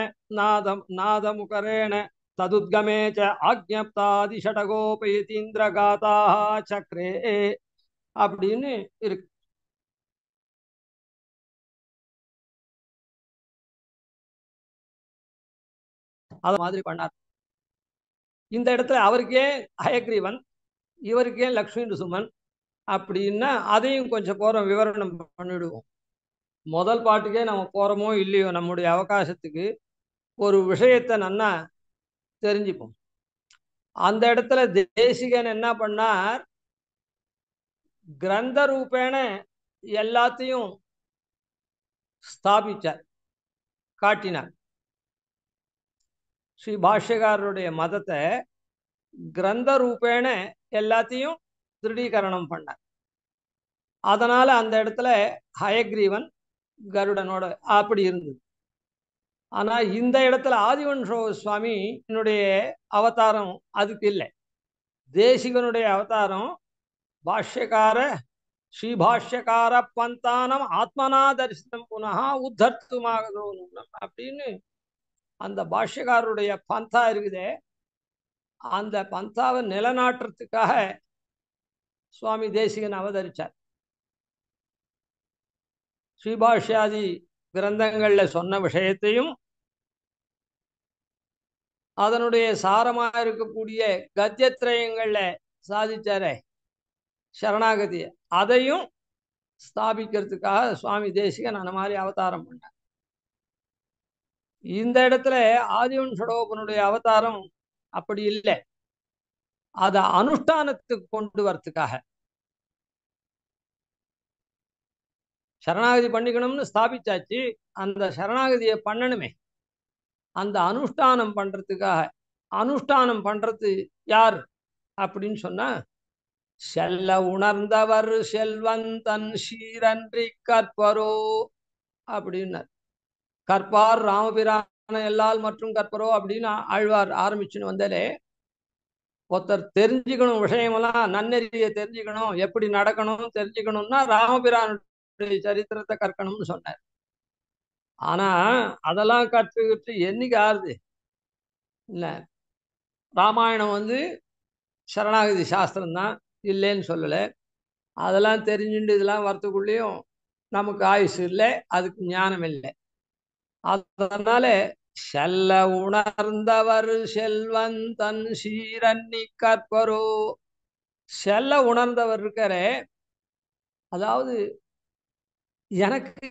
நாதமுகரேண ததுத்கமே ச ஆக்ஞப்தாதி ஷடகோபயதீந்திர காதாக சக்ரே அப்படின்னு இருக்கு. அது மாதிரி பண்ணார். இந்த இடத்துல அவருக்கே ஹயக்ரீவன், இவருக்கே லக்ஷ்மி நிருசிம்மன் அப்படின்னா அதையும் கொஞ்சம் போறோம் விவரணம் பண்ணிடுவோம். முதல் பாட்டுக்கே நம்ம போறோமோ இல்லையோ, நம்முடைய அவகாசத்துக்கு ஒரு விஷயத்தை நன்னா தெரிஞ்சுப்போம். அந்த இடத்துல தேசிகன் என்ன பண்ணார், கிரந்த ரூபேண எல்லாத்தையும் ஸ்தாபிச்சார், காட்டினார். ஸ்ரீ பாஷ்யக்காரருடைய மதத்தை கிரந்த ரூபேண எல்லாத்தையும் திருடீகரணம் பண்ணார். அதனால அந்த இடத்துல ஹயக்ரீவன் கருடனோட அப்படி இருந்தது. ஆனா இந்த இடத்துல ஆதிவன்ஷோ சுவாமி என்னுடைய அவதாரம் அதுக்கு இல்லை. தேசிகனுடைய அவதாரம் பாஷ்யக்கார ஸ்ரீபாஷ்யக்கார பந்தானம் ஆத்மனா தரிசனம் புனः உத்தர்த்துமாக அப்படின்னு அந்த பாஷ்யக்காரருடைய பந்தா இருக்குதே, அந்த பந்தாவை நிலநாட்டுறதுக்காக சுவாமி தேசிகன் அவதரிச்சார். ஸ்ரீபாஷ்யாதி கிரந்தங்கள்ல சொன்ன விஷயத்தையும் அதனுடைய சாரமாக இருக்கக்கூடிய கத்தியத்திரயங்கள்ல சாதிச்சாரே சரணாகதி, அதையும் ஸ்தாபிக்கிறதுக்காக சுவாமி தேசிகன் அந்த மாதிரி அவதாரம் பண்ணார். இந்த இடத்துல ஆதிவன் ஷடோபனுடைய அவதாரம் அப்படி இல்லை, அதை அனுஷ்டானத்துக்கு கொண்டு வரத்துக்காக. சரணாகதி பண்ணிக்கணும்னு ஸ்தாபிச்சாச்சு, அந்த சரணாகதியை பண்ணணுமே, அந்த அனுஷ்டானம் பண்றதுக்காக. அனுஷ்டானம் பண்றது யார் அப்படின்னு சொன்னா, செல்ல உணர்ந்தவர் செல்வந்தன் சீரன்றி கற்பரோ அப்படின்னார். கற்பார் ராமபிரான எல்லால் மற்றும் கற்பரோ அப்படின்னு ஆழ்வார் ஆரம்பிச்சுன்னு வந்தாலே, ஒருத்தர் தெரிஞ்சுக்கணும் விஷயமெல்லாம், நன்னெறியை தெரிஞ்சுக்கணும், எப்படி நடக்கணும் தெரிஞ்சுக்கணும்னா ராமபிரானுடைய சரித்திரத்தை கற்கணும்னு சொன்னார். ஆனா அதெல்லாம் கற்றுக்கிட்டு என்னைக்கு ஆறுது இல்லை. ராமாயணம் சரணாகதி சாஸ்திரம் தான், இல்லைன்னு சொல்லலை. அதெல்லாம் தெரிஞ்சுட்டு இதெல்லாம் வரத்துக்குள்ளேயும் நமக்கு ஆயுசு இல்லை, அதுக்கு ஞானம் இல்லை. அதனால செல்ல உணர்ந்தவர் செல்வந்தன் சீரன்னி கற்பரோ, செல்ல உணர்ந்தவர் இருக்காரே, அதாவது எனக்கு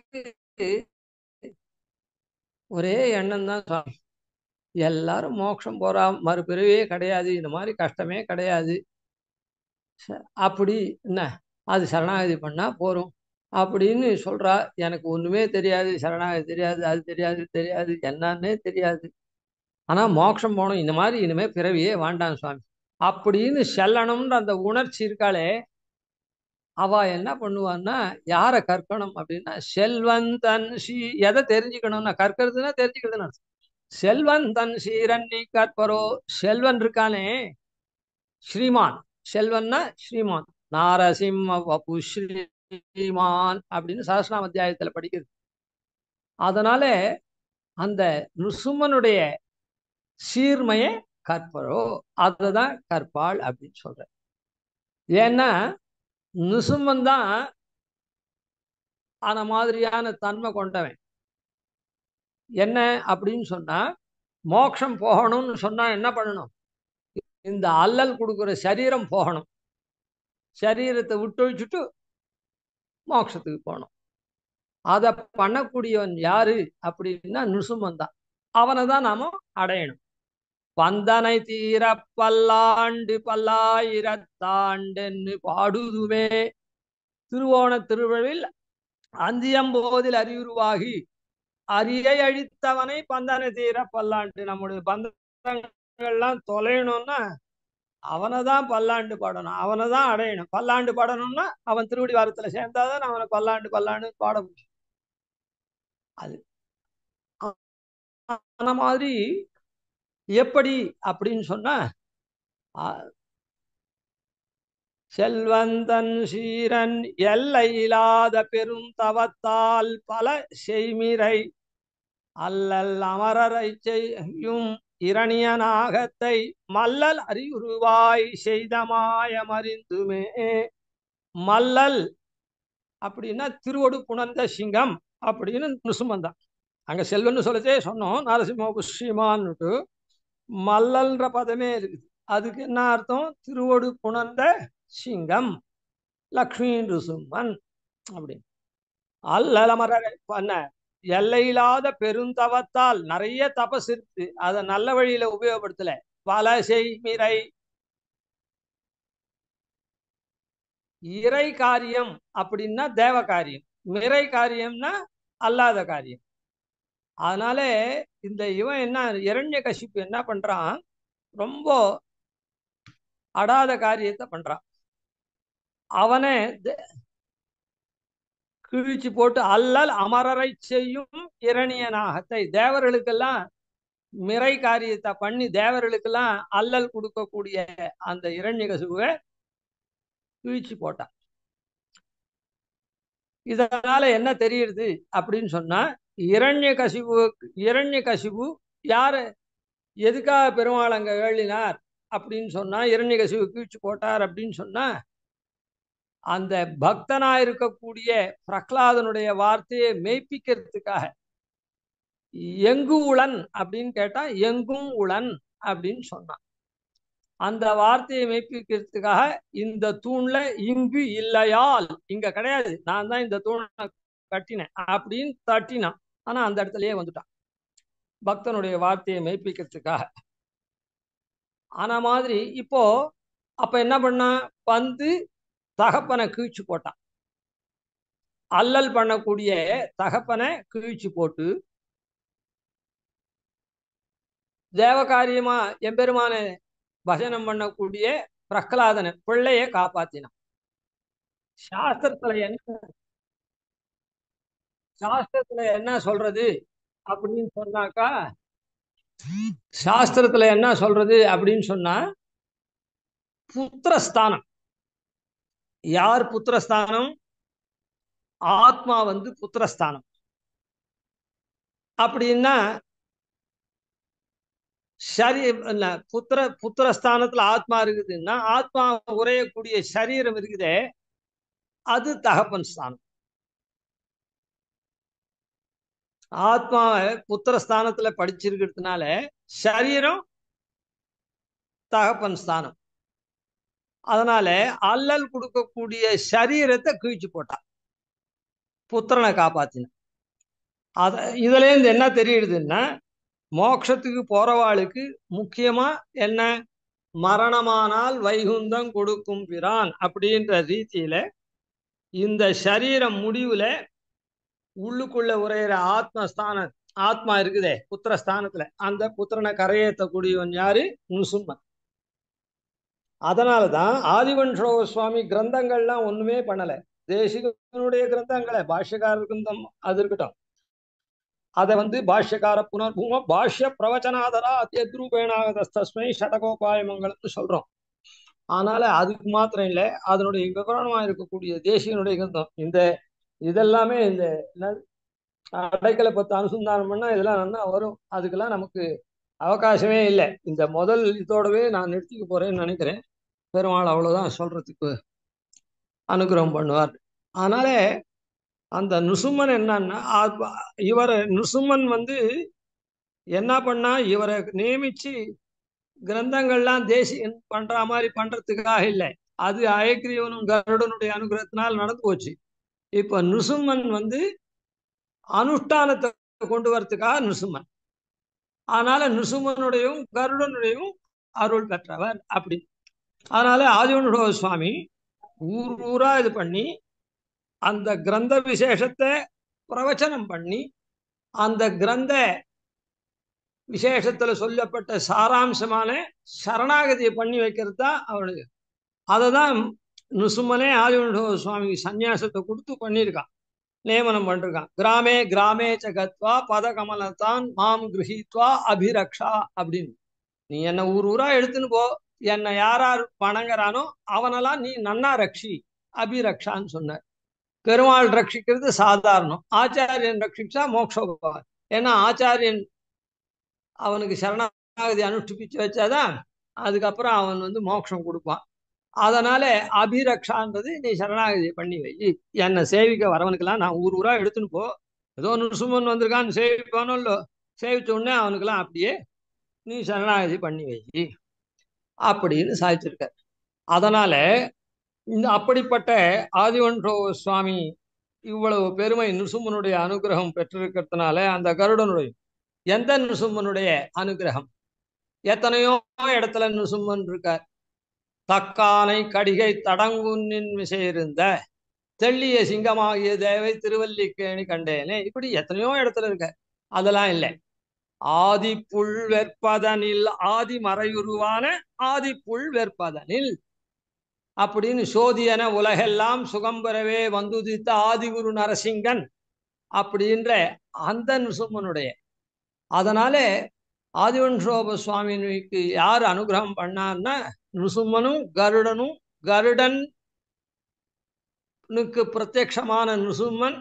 ஒரே எண்ணம் தான், எல்லாரும் மோட்சம் போறா, மறுபிறவே கிடையாது, இந்த மாதிரி கஷ்டமே கிடையாது, அப்படி என்ன அது சரணாகதி பண்ணா போறோம் அப்படின்னு சொல்றா. எனக்கு ஒண்ணுமே தெரியாது, சரணாகதி தெரியாது, அது தெரியாது தெரியாது என்னன்னே தெரியாது, ஆனா மோட்சம் போகணும், இந்த மாதிரி இனிமே பிறவியே வேண்டாம் சுவாமி அப்படின்னு செல்லணும்ன்ற அந்த உணர்ச்சி இருக்காளே, அவ என்ன பண்ணுவான்னா யாரை கற்கணும் அப்படின்னா, செல்வந்தன் எதை தெரிஞ்சுக்கணும்னா, கற்கிறதுனா தெரிஞ்சுக்கிறதுனா, செல்வந்தன் சீரன்னி கற்பரோ, செல்வன் இருக்கானே ஸ்ரீமான், செல்வன்னா ஸ்ரீமான், நாரசிம்ம வபு ஸ்ரீமான் அப்படின்னு சஹஸ்ரநாம அத்தியாயத்துல படிக்கிறது. அதனால அந்த நிருசும்மனுடைய சீர்மைய கற்பரோ, அதுதான் கற்பாள் அப்படின்னு சொல்ற. ஏன்னா நிருசும்மன் தான் அந்த மாதிரியான தன்மை கொண்டவன். என்ன அப்படின்னு சொன்னா, மோட்சம் போகணும்னு சொன்னா என்ன பண்ணணும், இந்த அல்லல் கொடுக்குற சரீரம் போகணும், சரீரத்தை விட்டொழிச்சுட்டு மோட்சத்துக்கு போகணும். அதை பண்ணக்கூடியவன் யாரு அப்படின்னா நிருசும்மன் தான். அவனை தான் நாம அடையணும். பந்தனை தீர பல்லாண்டு பல்லாயிரத்தாண்டென்னு பாடுதுமே திருவோண திருவிழில் அந்தியம்போதில் அறிவுருவாகி அரியை அழித்தவனை பந்தனை தீர பல்லாண்டு. நம்முடைய பந்தங்கள்லாம் தொலையணும்னா அவனை தான் பல்லாண்டு பாடணும், அவனை தான் அடையணும். பல்லாண்டு பாடணும்னா அவன் திருவடி வாரத்துல சேர்ந்தாதான் அவனை பல்லாண்டு பல்லாண்டு பாட முடியும். அது அந்த மாதிரி எப்படி அப்படின்னு சொன்னா, செல்வந்தன் சீரன் எல்லையில்லாத பெரும் தவத்தால் பல செய்மிரை அல்லல் அமரரை செய்யும் இரணியனாகத்தை மல்லல் அறிவுருவாய் செய்தமாயமறிந்துமே. மல்லல் அப்படின்னா திருவடு புணர்ந்த சிங்கம் அப்படின்னு நிருசும்மந்தான். அங்க செல்வன்னு சொல்லச்சே சொன்னோம், நரசிம்ம புஷ்யமான்னுட்டு மல்லல்ன்ற பதமே இருக்குது. அதுக்கு என்ன அர்த்தம், திருவடு புணர்ந்த சிங்கம் லக்ஷ்மி நிருசும்மன் அப்படின்னு. அல்லல் அமரரை பண்ண எல்லையில்லாத பெருந்தவத்தால் நிறைய தபஸ் இருக்கு, அதை நல்ல வழியில உபயோகப்படுத்தல. வலசை மிரை இறை காரியம் அப்படின்னா தேவ காரியம், மிரை காரியம்னா அல்லாத காரியம். அதனால இந்த இவன் என்ன, இரண்யகசிப்பு என்ன பண்றான், ரொம்ப அடாத காரியத்தை பண்றான். அவனை கிழிச்சு போட்டு அல்லல் அமரரை செய்யும் இரணியனாகத்தை, தேவர்களுக்கெல்லாம் மிரை காரியத்தை பண்ணி தேவர்களுக்கெல்லாம் அல்லல் கொடுக்கக்கூடிய அந்த இரண்யகசிபுவை கிழிச்சு போட்டான். இதனால என்ன தெரியுது அப்படின்னு சொன்னா, இரண்யகசிபு யாரு எதுக்காக பெருமாள் அங்க ஏழினார் அப்படின்னு சொன்னா, இரண்யகசிபு கீழ்ச்சி போட்டார் அப்படின்னு சொன்னா, அந்த பக்தனா இருக்கக்கூடிய பிரகலாதனுடைய வார்த்தையை மெய்ப்பிக்கிறதுக்காக. எங்கு உளன் அப்படின்னு கேட்டா எங்கும் உளன் அப்படின்னு சொன்னான். அந்த வார்த்தையை மெய்ப்பிக்கிறதுக்காக இந்த தூண்ல இங்கு இல்லையால், இங்க கிடையாது, நான் தான் இந்த தூணை கட்டினேன் அப்படின்னு தட்டினான். ஆனா அந்த இடத்துலயே வந்துட்டான் பக்தனுடைய வார்த்தையை மெய்ப்பிக்கிறதுக்காக. ஆனா மாதிரி இப்போ அப்ப என்ன பண்ணா, வந்து தகப்பனை கீழ்ச்சி போட்டான். அல்லல் பண்ணக்கூடிய தகப்பனை கீழ்ச்சி போட்டு தேவகாரியமா எம்பெருமான பஜனம் பண்ணக்கூடிய பிரகலாதனை பிள்ளைய காப்பாத்தினான். சாஸ்திரத்துல என்ன சொல்றது அப்படின்னு சொன்னாக்கா, சாஸ்திரத்துல என்ன சொல்றது அப்படின்னு சொன்னா, புத்திரஸ்தானம். யார் புத்திரஸ்தானம்? ஆத்மா வந்து புத்திரஸ்தானம். அப்படின்னா சரி, புத்திரஸ்தானத்துல ஆத்மா இருக்குதுன்னா, ஆத்மா உரையக்கூடிய சரீரம் இருக்குதே, அது தகப்பன் ஸ்தானம். ஆத்மாவை புத்திரஸ்தானத்துல படிச்சிருக்கிறதுனால சரீரம் தகப்பன் ஸ்தானம். அதனால அல்லல் கொடுக்கக்கூடிய சரீரத்தை கிழிச்சு போட்டான், புத்திரனை காப்பாத்தின. இதுல இருந்து என்ன தெரியுதுன்னா, மோட்சத்துக்கு போறவாளுக்கு முக்கியமா என்ன, மரணமானால் வைகுந்தம் கொடுக்கும் பிரான் அப்படின்ற ரீதியில இந்த சரீரம் முடிவுல உள்ளுக்குள்ள உரையிற ஆத்மா இருக்குதே புத்திரஸ்தானத்துல, அந்த புத்திரனை கரையேற்றக்கூடியவன் யாரு? நுசும்மன். அதனாலதான் ஆதிவன்ஷோ சுவாமி கிரந்தங்கள்லாம் ஒண்ணுமே பண்ணல. தேசிகனுடைய கிரந்தங்களை பாஷ்யக்கார கிரந்தம் அது இருக்கட்டும், அதை வந்து பாஷ்யக்கார புனர்பூம பாஷ்ய பிரவச்சனாதரா அத்தியத்ரூபேணாகதஸ்மை ஷடகோபாய மங்கலம்னு சொல்றோம். ஆனால அதுக்கு மாத்திரம் இல்லை, அதனுடைய விவரணமா இருக்கக்கூடிய தேசிகனுடைய கிரந்தம் இந்த இதெல்லாமே இந்த அடைக்கலை பத்து அனுசந்தானம் பண்ணா இதெல்லாம் நல்லா வரும். அதுக்கெல்லாம் நமக்கு அவகாசமே இல்லை. இந்த முதல் இதோடவே நான் நிறுத்திக்க போறேன்னு நினைக்கிறேன். பெருமாள் அவ்வளவுதான் சொல்றதுக்கு அனுகிரகம் பண்ணுவார். அதனால அந்த நுசும்மன் என்னன்னா, நுசும்மன் வந்து என்ன பண்ணா, இவரை நியமிச்சு கிரந்தங்கள்லாம் தேசியன் பண்ற மாதிரி பண்றதுக்காக இல்லை, அது அயக்ரீவனும் கருடனுடைய அனுகிரகத்தினால் நடந்து போச்சு. இப்ப நுசும்மன் வந்து அனுஷ்டானத்தை கொண்டு வரதுக்காக நுசும்மன். அதனால நுசும்மனுடையும் கருடனுடையும் அருள் பெற்றவர் அப்படி. அதனால ஆதிவனுடைய சுவாமி ஊரா இது பண்ணி அந்த கிரந்த விசேஷத்தை பிரவச்சனம் பண்ணி, அந்த கிரந்த விசேஷத்துல சொல்லப்பட்ட சாராம்சமான சரணாகதியை பண்ணி வைக்கிறது தான் அவனுக்கு. அதை தான் நுசும்மனே ஆதிவனுடைய சுவாமிக்கு சன்னியாசத்தை கொடுத்து பண்ணியிருக்கான், நியமனம் பண்ணிருக்கான். கிராமே கிராமே சகத்வா பதகமலத்தான் மாம் கிரகித்வா அபிரக்ஷா அப்படின்னு. நீ என்ன ஊரா எடுத்துன்னு போ, என்னை யாரார் வணங்குறானோ அவனெல்லாம் நீ நன்னா ரக்ஷி, அபிரக்ஷான்னு சொன்னார். பெருமாள் ரட்சிக்கிறது சாதாரணம், ஆச்சாரியன் ரட்சிச்சா மோட்சோபவான். ஏன்னா ஆச்சாரியன் அவனுக்கு சரணாகதி அனுஷ்டிப்பிச்சு வச்சாதான் அதுக்கப்புறம் அவன் வந்து மோட்சம் கொடுப்பான். அதனால அபிரக்ஷான்றது நீ சரணாகதி பண்ணி வை, என்னை சேவிக்க வரவனுக்கெல்லாம் நான் ஊரா எடுத்துன்னு போ. ஏதோ நுசுமன் வந்திருக்கான்னு சேவிப்பானோ இல்லோ, சேவிச்ச உடனே அவனுக்கெல்லாம் அப்படியே நீ சரணாகதி பண்ணி வை அப்படின்னு சாதிச்சிருக்க. அதனால இந்த அப்படிப்பட்ட ஆதிவன்ஷோ சுவாமி இவ்வளவு பெருமை நிருசும்மனுடைய அனுகிரகம் பெற்றிருக்கிறதுனால அந்த கருடனுடைய எந்த நிருசும்மனுடைய அனுகிரகம் எத்தனையோ இடத்துல நிருசும்மன் இருக்கார். தக்கானை கடிகை தடங்குன்னின் விசையிருந்த தெள்ளிய சிங்கமாகிய தேவை திருவல்லிக்கேணி கண்டேனே, இப்படி எத்தனையோ இடத்துல இருக்க. அதெல்லாம் இல்லை. ஆதி புல் வெற்பதனில் ஆதி மறையுருவான ஆதி புல் வெற்பதனில் அப்படின்னு சோதியன உலகெல்லாம் சுகம் பெறவே வந்துதித்த ஆதிகுரு நரசிங்கன் அப்படின்ற அந்த நிருசும்மனுடைய. அதனாலே ஆதிவன்சோப சுவாமிக்கு யார் அனுகிரகம் பண்ணார்னா நிருசும்மனும் கருடனும். கருடனுக்கு பிரத்யக்ஷமான நிருசும்மன்.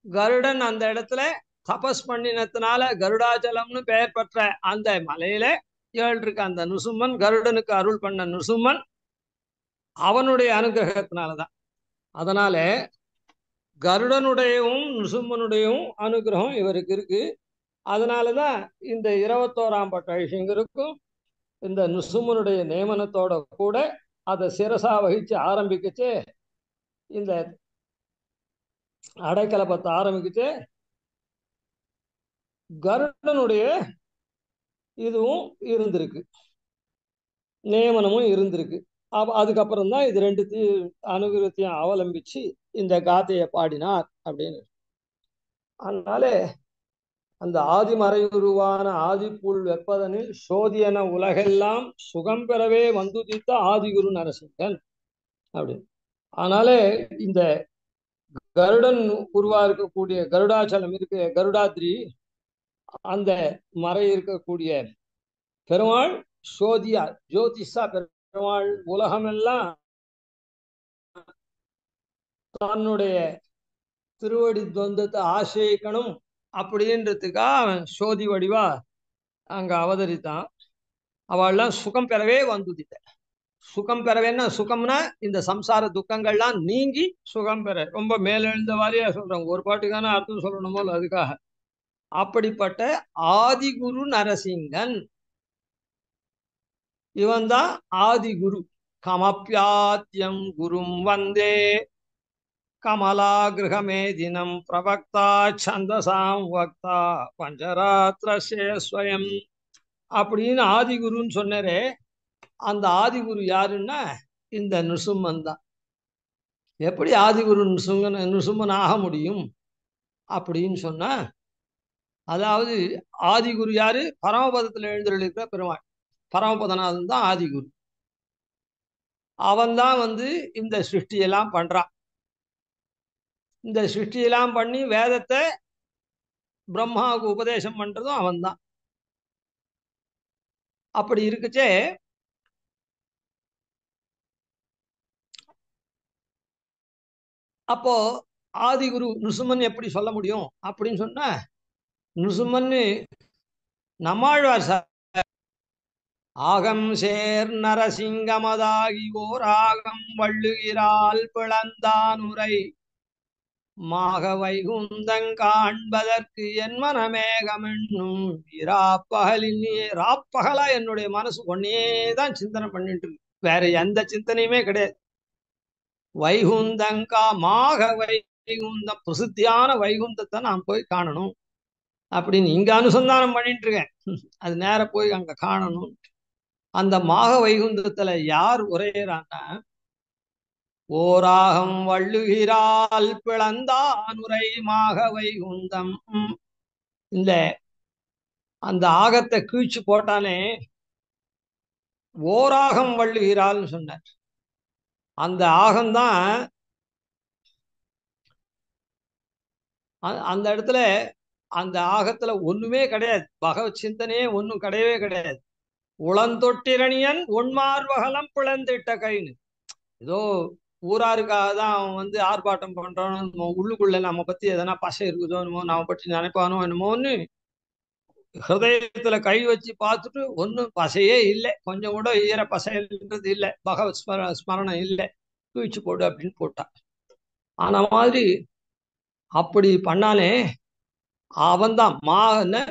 கருடன் அந்த இடத்துல தபஸ் பண்ணினத்தினால கருடாச்சலம்னு பெயர் பெற்ற அந்த மலையில இருக்க அந்த நிருசும்மன், கருடனுக்கு அருள் பண்ண நிருசும்மன், அவனுடைய அனுகிரகத்தினாலதான். அதனால கருடனுடையவும் நிருசும்மனுடையவும் அனுகிரகம் இவருக்கு இருக்கு. அதனாலதான் இந்த 21ஆம் பட்டாபிஷேகருக்கும் இந்த நிருசும்மனுடைய நியமனத்தோட கூட அதை சிரசா வகிச்சு ஆரம்பிக்கச்சு, இந்த அடைக்கலப்பத்தை ஆரம்பிக்கச்சு கருடனுடைய இதுவும் இருந்திருக்கு, நியமனமும் இருந்திருக்கு. அதுக்கப்புறம் தான் இது ரெண்டுத்தையும் அனுகிரகத்தையும் அவலம்பிச்சு இந்த காத்தையை பாடினார் அப்படின்னு. அதனால அந்த ஆதிமறையுருவான ஆதிப்புல் வெப்பதனில் சோதியன உலகெல்லாம் சுகம் பெறவே வந்துதித்த ஆதிகுரு நரசிங்கன் அப்படின்னு. அதனாலே இந்த கருடன் உருவா இருக்கக்கூடிய கருடாச்சலம் இருக்கு, கருடாத்ரி, அந்த மறை இருக்கக்கூடிய பெருமாள் சோதியா ஜோதிஷா பெருமாள் உலகமெல்லாம் தன்னுடைய திருவடி துவந்தத்தை ஆசிரியக்கணும் அப்படின்றதுக்காக அவன் சோதி வடிவா அங்க அவதரித்தான். அவள்லாம் சுகம் பெறவே வந்துதித்த. சுகம் பெறவேன்னா, சுகம்னா இந்த சம்சார துக்கங்கள்லாம் நீங்கி சுகம் பெற, ரொம்ப மேலெழுந்த வாரியா சொல்றாங்க. ஒரு பாட்டுக்கான அர்த்தம் சொல்லணுமோ அதுக்காக. அப்படிப்பட்ட ஆதிகுரு நரசிங்கன் இவன் தான் ஆதிகுரு. கமப்யாத்யம் குரும் வந்தே கமலா கிரகமே தினம் பிரபக்தா சந்தசாம் வக்தா பஞ்சராத்திரஸ்வயம் அப்படின்னு ஆதிகுருன்னு சொன்னாரே. அந்த ஆதிகுரு யாருன்னா இந்த நிருசும்மன் தான். எப்படி ஆதிகுரு நிருசும்மன் ஆக முடியும் அப்படின்னு சொன்னா, அதாவது ஆதிகுரு யாரு? பரமபதத்தில் எழுந்திருக்கிற பெருமாள் பரமபதநாதன் தான் ஆதிகுரு. அவன் தான் இந்த சிருஷ்டியெல்லாம் பண்றான். இந்த சிருஷ்டியெல்லாம் பண்ணி வேதத்தை பிரம்மாவுக்கு உபதேசம் பண்றதும் அவன் தான். அப்படி இருக்குச்சே அப்போ ஆதிகுரு நிருசும்மன் எப்படி சொல்ல முடியும் அப்படின்னு சொன்னா, நிருசும்மன்னு நம்மாழ்வார் சார் ஆகம் சேர் நரசிங்கமதாகி ஓர் ஆகம் வள்ளுகிறாள் பிளந்தான் உரை மாக வைகுந்தங் காண்பதற்கு என் மனமேகமென்னும் இராப்பகலின் ராப்பகலா என்னுடைய மனசு ஒன்னேதான் சிந்தனை பண்ணிட்டு இருக்கு, வேற எந்த சிந்தனையுமே கிடையாது. வைகுந்தங்கா மாக வைகுந்தம், பிரசித்தியான வைகுந்தத்தை நான் போய் காணணும் அப்படின்னு இங்க அனுசந்தானம் பண்ணிட்டு இருக்கேன். அது நேர போய் அங்க காணணும். அந்த மாக வைகுந்தத்துல யார் உரையிறான்னா, ஓராகம் வள்ளுகிறாள் பிளந்தானுரை மாக வைகுந்தம். இந்த அந்த ஆகத்தை கீழ்ச்சி போட்டானே, ஓராகம் வள்ளுகிறாள்னு சொன்னார். அந்த ஆகம்தான் அந்த இடத்துல, அந்த ஆகத்துல ஒண்ணுமே கிடையாது, பகவத் சிந்தனையே ஒன்றும் கிடையவே கிடையாது. உளந்தொட்டிரணியன் ஒன்மார்வகலம் பிளந்திட்ட கைன்னு ஏதோ ஊராருக்காக தான் அவன் ஆர்ப்பாட்டம் பண்றான், உள்ளுக்குள்ள நம்ம பத்தி எதனா பசை இருக்குதோ என்னமோ, நம்ம பற்றி நினைப்பானோ என்னமோன்னு ஹிருதயத்துல கை வச்சு பார்த்துட்டு ஒன்றும் பசையே இல்லை, கொஞ்சம் கூட ஈர பசைன்றது இல்லை, பகவத் ஸ்மரணம் இல்லை, தூய்ச்சி போடு அப்படின்னு போட்டான். ஆன மாதிரி அப்படி பண்ணானே அவன்தான் மான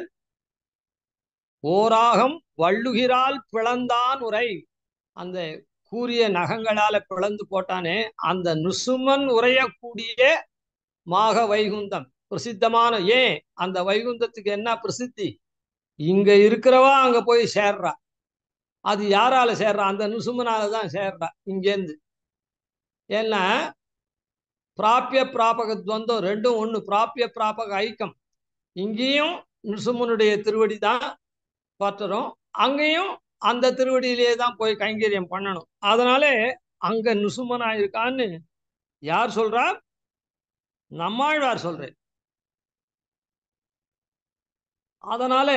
ஓராகம் வள்ளுகிறாள் பிளந்தான் உரை, அந்த கூரிய நகங்களால பிளந்து போட்டானே அந்த நிருசும்மன் உரையக்கூடிய மாக வைகுந்தம் பிரசித்தமான. ஏன் அந்த வைகுந்தத்துக்கு என்ன பிரசித்தி? இங்க இருக்கிறவா அங்க போய் சேர்றா. அது யாரால சேர்றா? அந்த நிருசுமனால தான் சேர்றா இங்கேருந்து. ஏன்னா பிராபிய பிராபக துவந்தம் ரெண்டும் ஒண்ணு. பிராபிய பிராபக ஐக்கம். இங்கேயும் நிருசுமனுடைய திருவடி தான் பற்றுறோம், அங்கேயும் அந்த திருவடியிலேயே தான் போய் கைங்கரியம் பண்ணணும். அதனால அங்க நிருசுமனா இருக்கான்னு யார் சொல்றா? நம்மாழ்வார் சொல்றேன். அதனால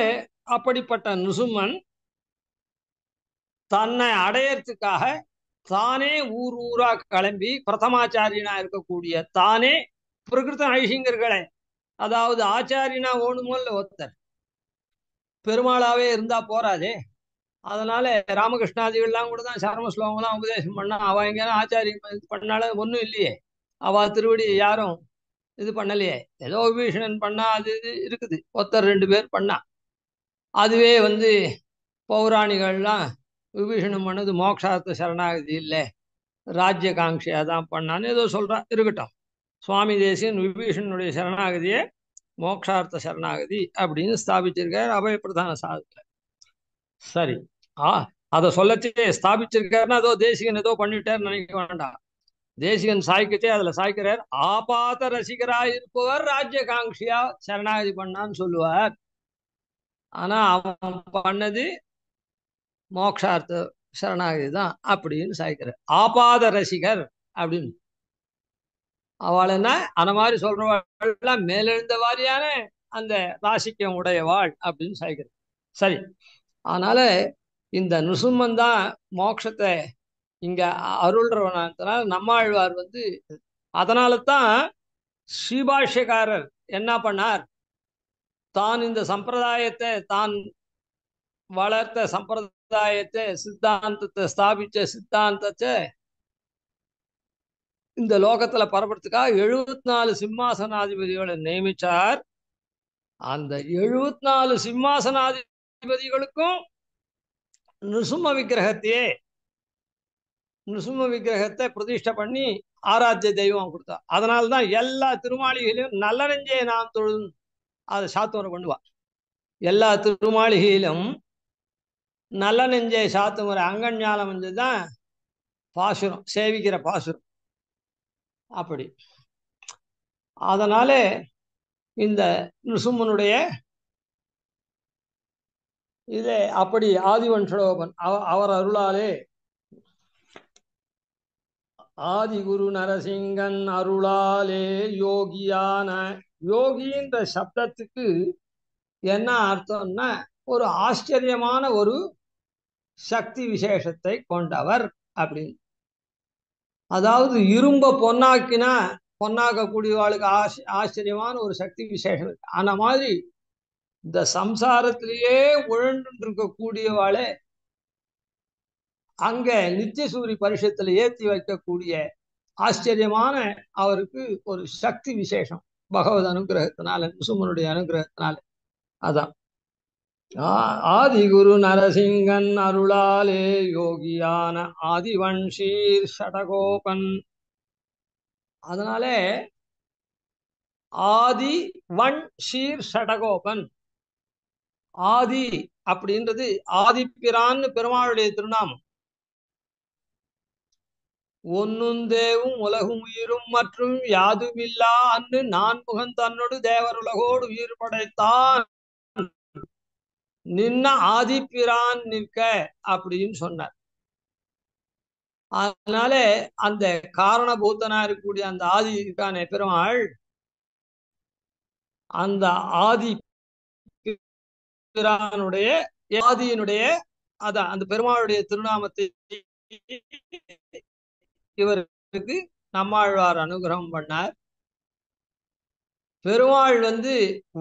அப்படிப்பட்ட நிருசுமன் தன்னை அடையறதுக்காக தானே ஊர் ஊரா கிளம்பி பிரதமாச்சாரியனா இருக்கக்கூடிய தானே பிரகிருத ஐசிங்கர்களை, அதாவது ஆச்சாரியனா ஓணுமோ இல்ல ஒருத்தர் பெருமாளாவே இருந்தா போறாதே. அதனால ராமகிருஷ்ணாதிகள்லாம் கூட தான் சரம ஸ்லோகம்லாம் உபதேசம் பண்ணா. அவ எங்க ஆச்சாரியம் பண்ணால ஒன்றும் இல்லையே. அவ திருவடி யாரும் இது பண்ணலையே. ஏதோ விபீஷணன் பண்ணா, அது இது இருக்குது, ஒருத்தர் ரெண்டு பேர் பண்ணா. அதுவே பௌராணிகள்லாம் விபீஷணன் பண்ணது மோட்சார்த்த சரணாகதி இல்லை, ராஜ்ய காங்கியா தான் பண்ணான்னு ஏதோ சொல்றா. இருக்கட்டும். சுவாமி தேசியன் விபீஷணனுடைய சரணாகதியை மோட்சார்த்த சரணாகதி அப்படின்னு ஸ்தாபிச்சிருக்கார் அபயப்பிரதான சாதத்துல. சரி. ஆ அதை சொல்லச்சே ஸ்தாபிச்சிருக்காருன்னா ஏதோ தேசிகன் ஏதோ பண்ணிட்டார் நினைக்க வேண்டாம். தேசிகன் சாய்க்கச்சே அதுல சாய்க்கிறார், ஆபாத ரசிகராய் இருப்பவர் ராஜ்ய காங்கியா சரணாகதி பண்ணான்னு சொல்லுவார். ஆனா அவன் பண்ணது மோக்ஷார்த்த சரணாகதி தான் அப்படின்னு சாய்க்கிறார். ஆபாத ரசிகர் அப்படின்னு அவள் என்ன அந்த மாதிரி சொல்றவாள் மேலெழுந்த வாரியான அந்த ராசிக்கம் உடையவாள் அப்படின்னு சாய்க்கிறார். சரி. அதனால இந்த நிருசும்மன் தான் மோட்சத்தை இங்க அருள்றவனால நம்மாழ்வார் அதனால தான் ஸ்ரீபாஷ்யக்காரர் என்ன பண்ணார்? தான் இந்த சம்பிரதாயத்தை, தான் வளர்த்த சம்பிரதாயத்தை, சித்தாந்தத்தை ஸ்தாபிச்ச சித்தாந்தத்தை இந்த லோகத்துல பரப்புறதுக்காக 74 சிம்மாசனாதிபதிகளை நியமிச்சார். அந்த 74 சிம்மாசனாதிபதிகளுக்கும் நிருசும்ம விக்கிரகத்தை பிரதிஷ்டை பண்ணி ஆராத்திய தெய்வம் கொடுத்தா. அதனால்தான் எல்லா திருமாளிகையிலும் நல்ல நெஞ்சே நாம் தொழுது அதை சாத்துவரை பண்ணுவா. எல்லா திருமாளிகையிலும் நல்ல நெஞ்சை சாத்துமுறை அங்கஞாலம் தான் பாசுரம், சேவிக்கிற பாசுரம். அப்படி அதனால இந்த நிருசும்மனுடைய இதே அப்படி ஆதிவன்ஷடோபன் அவர் அருளாலே ஆதிகுரு நரசிங்கன் அருளாலே யோகியான. யோகின்ற சப்தத்துக்கு என்ன அர்த்தம்னா ஒரு ஆச்சரியமான ஒரு சக்தி விசேஷத்தை கொண்டவர் அப்படின்னு. அதாவது இரும்ப பொன்னாக்கினா பொன்னாக்கக்கூடியவாளுக்கு ஆச்சரியமான ஒரு சக்தி விசேஷம் இருக்கு. அந்த மாதிரி இந்த சம்சாரத்திலேயே உழன்று இருக்கக்கூடியவாளே அங்க நித்தியசூரி பரிஷத்துல ஏற்றி வைக்கக்கூடிய ஆச்சரியமான அவருக்கு ஒரு சக்தி விசேஷம் பகவத் அனுகிரகத்தினால, நிருசும்மனுடைய அனுகிரகத்தினால. அதான் ஆதிகுரு நரசிங்கன் அருளாலே யோகியான ஆதிவன்ஷீர் ஷடகோபன். அதனால ஆதி வன் ஷீர் ஷடகோபன். ஆதி அப்படின்றது ஆதிப்பிரான்னு பெருமாளுடைய திருநாமம். ஒன்னுந்தேவும் உலகும் உயிரும் மற்றும் யாதுமில்லா அன்னு நான்முகன் தன்னோடு தேவருலகோடு உயிர் படைத்தான் நின்ன ஆதிப்பிரான் நிற்க அப்படின்னு சொன்னார். அதனால அந்த காரணபூத்தனா இருக்கக்கூடிய அந்த ஆதி இருக்கானே பெருமாள், அந்த ஆதி பிரானுடைய ஆதியினுடைய அதான் அந்த பெருமாளுடைய திருநாமத்தை இவருக்கு நம்மாழ்வார் அனுகிரகம் பண்ணார். பெருமாள்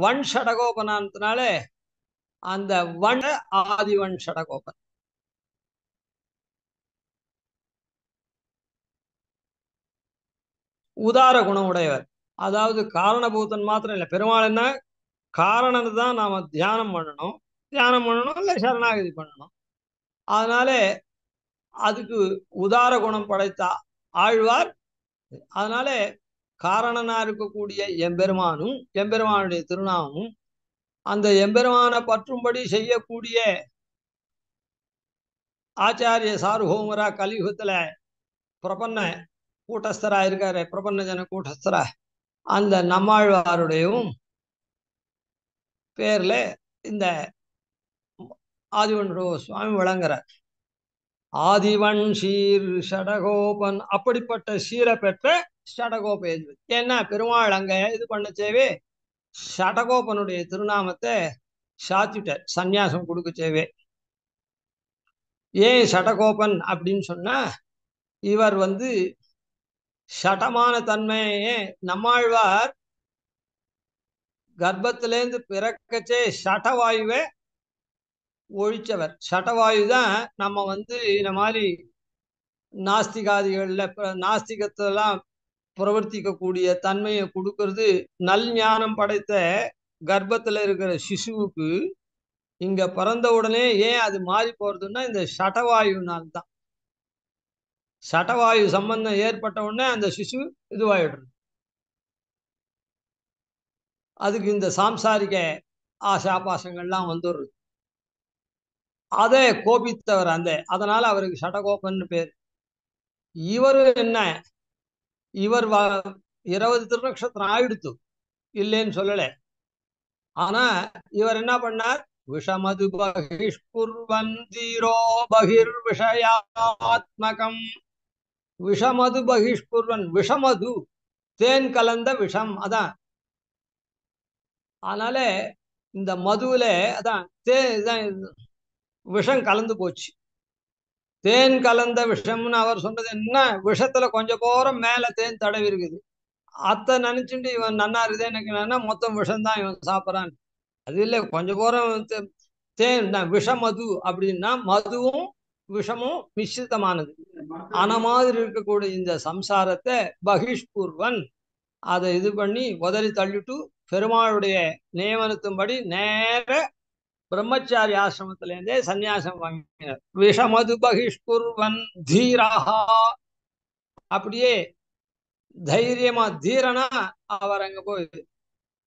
வன் ஷடகோபனானதுனால அந்த வன் ஆதிவன் ஷடகோபன். உதார குணம் உடையவர். அதாவது காரணபூதன் மாத்திரம் இல்லை, பெருமாள் என்ன காரணத்தை தான் நாம தியானம் பண்ணணும் இல்லை சரணாகதி பண்ணணும். அதனால அதுக்கு உதார குணம் படைத்த ஆழ்வார். அதனால காரணனா இருக்கக்கூடிய எம்பெருமானும் எம்பெருமானுடைய திருநாமமும் அந்த எம்பெருமானை பற்றும்படி செய்யக்கூடிய ஆச்சாரிய சார்வபௌமரா கலியுகத்துல பிரபன்ன கூட்டஸ்தரா இருக்காரு, பிரபன்ன ஜன கூட்டஸ்தரா அந்த நம்மாழ்வாருடையவும் பேர்ல இந்த ஆதிவன் சுவாமி விளங்குறார். ஆதிவன் சீர் ஷடகோபன், அப்படிப்பட்ட சீரை பெற்ற ஷடகோபன். ஏன்னா பெருமாள் அங்க இது பண்ணச்சேவே ஷடகோபனுடைய திருநாமத்தை சாத்திட்டார், சந்நியாசம் கொடுக்கச்சேவே. ஏன் ஷடகோபன் அப்படின்னு சொன்னா, இவர் ஷடமான தன்மையே நம்மாழ்வார் கர்ப்பத்திலேருந்து பிறக்கச்சே ஷடவாயுவை ஒழிச்சவர். ஷடவாயு தான் நம்ம இந்த மாதிரி நாஸ்திகாதிகள்ல நாஸ்திகத்தெல்லாம் பிரவர்த்திக்கக்கூடிய தன்மையை கொடுக்கறது. நல் ஞானம் படைத்த கர்ப்பத்துல இருக்கிற சிசுவுக்கு இங்க பிறந்த உடனே ஏன் அது மாறி போறதுன்னா இந்த ஷடவாயுனால் தான். ஷடவாயு சம்பந்தம் ஏற்பட்ட உடனே அந்த சிசு இதுவாயிடுறது. அதுக்கு இந்த சாம்சாரிக ஆசாபாசங்கள்லாம் வந்துடுறது. அதை கோபித்தவர் அதனால அவருக்கு ஷடகோபன் பேர். இவரு என்ன, இவர் 20 திருநக்ஷத்திரம் ஆயிடுத்து, இல்லைன்னு சொல்லல. ஆனா இவர் என்ன பண்ணார், விஷமது பகிஷ்குர்வன் தீரோ பகிர் விஷயாத்மகம். விஷமது பகிஷ்குர்வன், விஷமது தேன் கலந்த விஷம், அதான். அதனால இந்த மதுவில அதான் விஷம் கலந்து போச்சு. தேன் கலந்த விஷம்னு அவர் சொன்னது என்ன, விஷத்துல கொஞ்சம் போறம் மேல தேன் தடவி இருக்குது. அத்தை நினைச்சுட்டு இவன் நன்னா இருக்குதே எனக்கு மொத்தம் விஷம்தான் இவன் சாப்பிட்றான். அது இல்லை, கொஞ்சம் போறம் தேன் விஷமது அப்படின்னா மதுவும் விஷமும் மிஸ்ரிதமானது. ஆன மாதிரி இருக்கக்கூடிய இந்த சம்சாரத்தை பகிஷ்பூர்வன் அதை இது பண்ணி உதறி தள்ளிட்டு பெருமாளுடைய நியமனத்தின்படி நேர பிரம்மச்சாரி ஆசிரமத்திலேருந்தே சன்னியாசம் வாங்கினார். விஷமது பகிஷ்குர்வன் தீரஹா, அப்படியே தைரியமா தீரனா அவர் அங்க போய்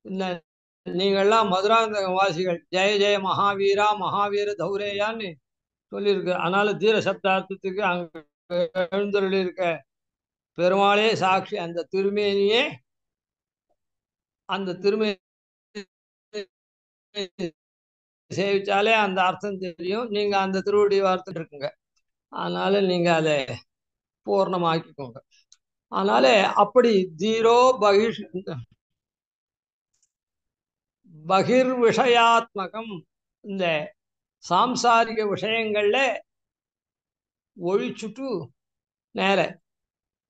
இந்த நீங்கள்லாம் மதுராந்தக வாசிகள் ஜெய ஜெய மகாவீரா மகாவீர தௌரேயான்னு சொல்லியிருக்கு. அதனால தீர சப்தார்த்தத்துக்கு அங்க எழுந்தருளி இருக்க பெருமாளே சாட்சி. அந்த திருமேனியே அந்த திருமேனி சேவிச்சாலே அந்த அர்த்தம் தெரியும். நீங்க அந்த திருவடி வார்த்தை இருக்குங்க, அதனால நீங்க அதை பூர்ணமாக்கிக்கோங்க. அதனால அப்படி தீரோ பகிர் விஷயாத்மகம், இந்த சாம்சாரிக விஷயங்கள்ல ஒழிச்சுட்டு நேர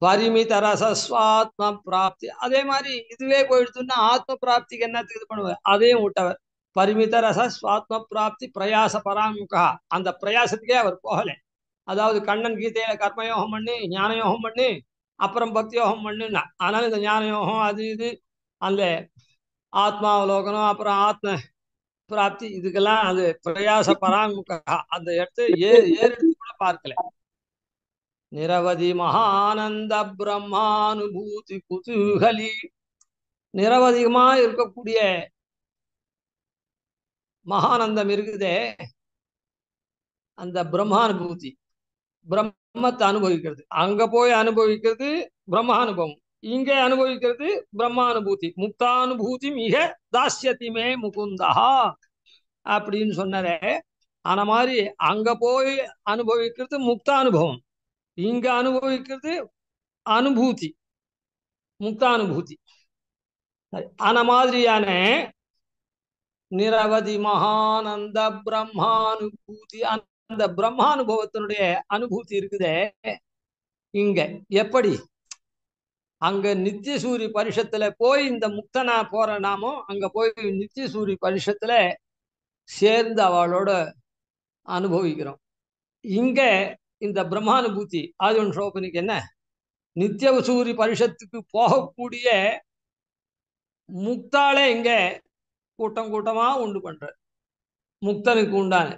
பரிமித ரசஸ்வாத்ம பிராப்தி. அதே மாதிரி இதுவே போயிடுச்சுன்னா ஆத்ம பிராப்திக்கு என்னத்துக்கு இது பண்ணுவார், அதையும் விட்டவர். பரிமித ரசஸ்வாத்ம பிராப்தி பிரயாச பராமுகா, அந்த பிரயாசத்துக்கே அவர் போகல. அதாவது கண்ணன் கீதையில கர்மயோகம் பண்ணி ஞானயோகம் பண்ணி அப்புறம் பக்தி யோகம் பண்ணுன்னா. ஆனால் இந்த ஞானயோகம் அது இது அந்த ஆத்மாவலோகனம் அப்புறம் ஆத்ம பிராப்தி இதுக்கெல்லாம் அது பிரயாச பராமுகா, அந்த இடத்த ஏறெடுத்து கூட பார்க்கல. நிரவதி மகானந்த பிரம்மானுபூதி குதூகலி, நிரவதிகமா இருக்கக்கூடிய மகானந்தம் இருக்குதே, அந்த பிரம்மானுபூதி, பிரம்மத்தை அனுபவிக்கிறது. அங்க போய் அனுபவிக்கிறது பிரம்மானுபவம், இங்கே அனுபவிக்கிறது பிரம்மானுபூதி. முக்தானுபூதி மிக தாஸ்யதி மே முகுந்தா அப்படின்னு சொன்னதே. ஆன மாதிரி அங்க போய் அனுபவிக்கிறது முக்தானுபவம், இங்க அனுபவிக்கிறது அனுபூதி முக்தானுபூதி. ஆன மாதிரியான நிரவதி மகானந்த பிரம்மானுபூதி, அந்த பிரம்மானுபவத்தினுடைய அனுபூதி இருக்குதே இங்க. எப்படி அங்க நித்தியசூரி பரிஷத்துல போய் இந்த முக்தனா போற நாமோ அங்க போய் நித்தியசூரி பரிஷத்துல சேர்ந்து அவளோட அனுபவிக்கிறோம். இங்க இந்த பிரம்மானுபூதி ஆதிவன் ஷோபனுக்கு என்ன, நித்தியசூரி பரிஷத்துக்கு போகக்கூடிய முக்தாளே இங்க கூட்டம் கூட்டமா உண்டு பண்ற. முக்தனுக்கு உண்டான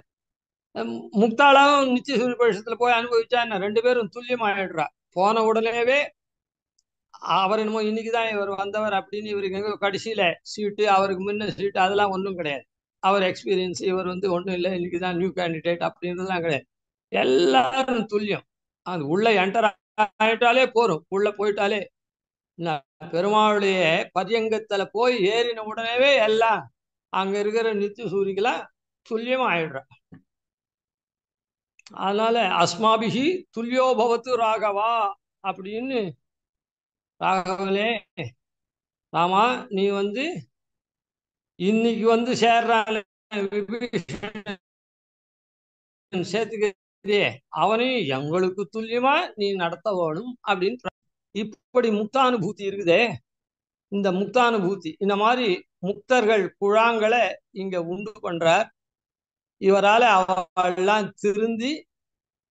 முக்தாளாவும் நித்தியசூரி பரிஷத்துல போய் அனுபவிச்சா என்ன, ரெண்டு பேரும் துல்லியமாயிடுறா. போன உடனேவே அவர் என்னமோ இன்னைக்குதான் இவர் வந்தவர் அப்படின்னு இவருக்கு எங்க கடைசியில சீட்டு, அவருக்கு முன்ன சீட்டு, அதெல்லாம் ஒன்றும் கிடையாது. அவர் எக்ஸ்பீரியன்ஸ் இவர் வந்து ஒன்றும் இல்லை, இன்னைக்குதான் நியூ கேண்டிடேட் அப்படின்றதுலாம் கிடையாது. எல்லாரும் துல்லியம். அது உள்ள என்டர் ஆயிட்டாலே போரும், உள்ள போயிட்டாலே பெருமாளுடைய பரியங்கத்துல போய் ஏறின உடனேவே எல்லாம் அங்க இருக்கிற நித்திய சூரிகளாம் துல்லியமா ஆயிடுற. அதனால அஸ்மாபிகி துல்லியோ பவத்து ராகவா அப்படின்னு, ராகவனே ராமா நீ வந்து இன்னைக்கு வந்து சேர்றான் சேர்த்துக்கிறியே, அவனையும் எங்களுக்கு துல்லியமா நீ நடத்த வேணும் அப்படின்னு. இப்படி முக்தானுபூதி இருக்குதே, இந்த முக்தானுபூதி இந்த மாதிரி முக்தர்கள் குழாங்களை இங்க உண்டு பண்றார். இவரால அவெல்லாம் திருந்தி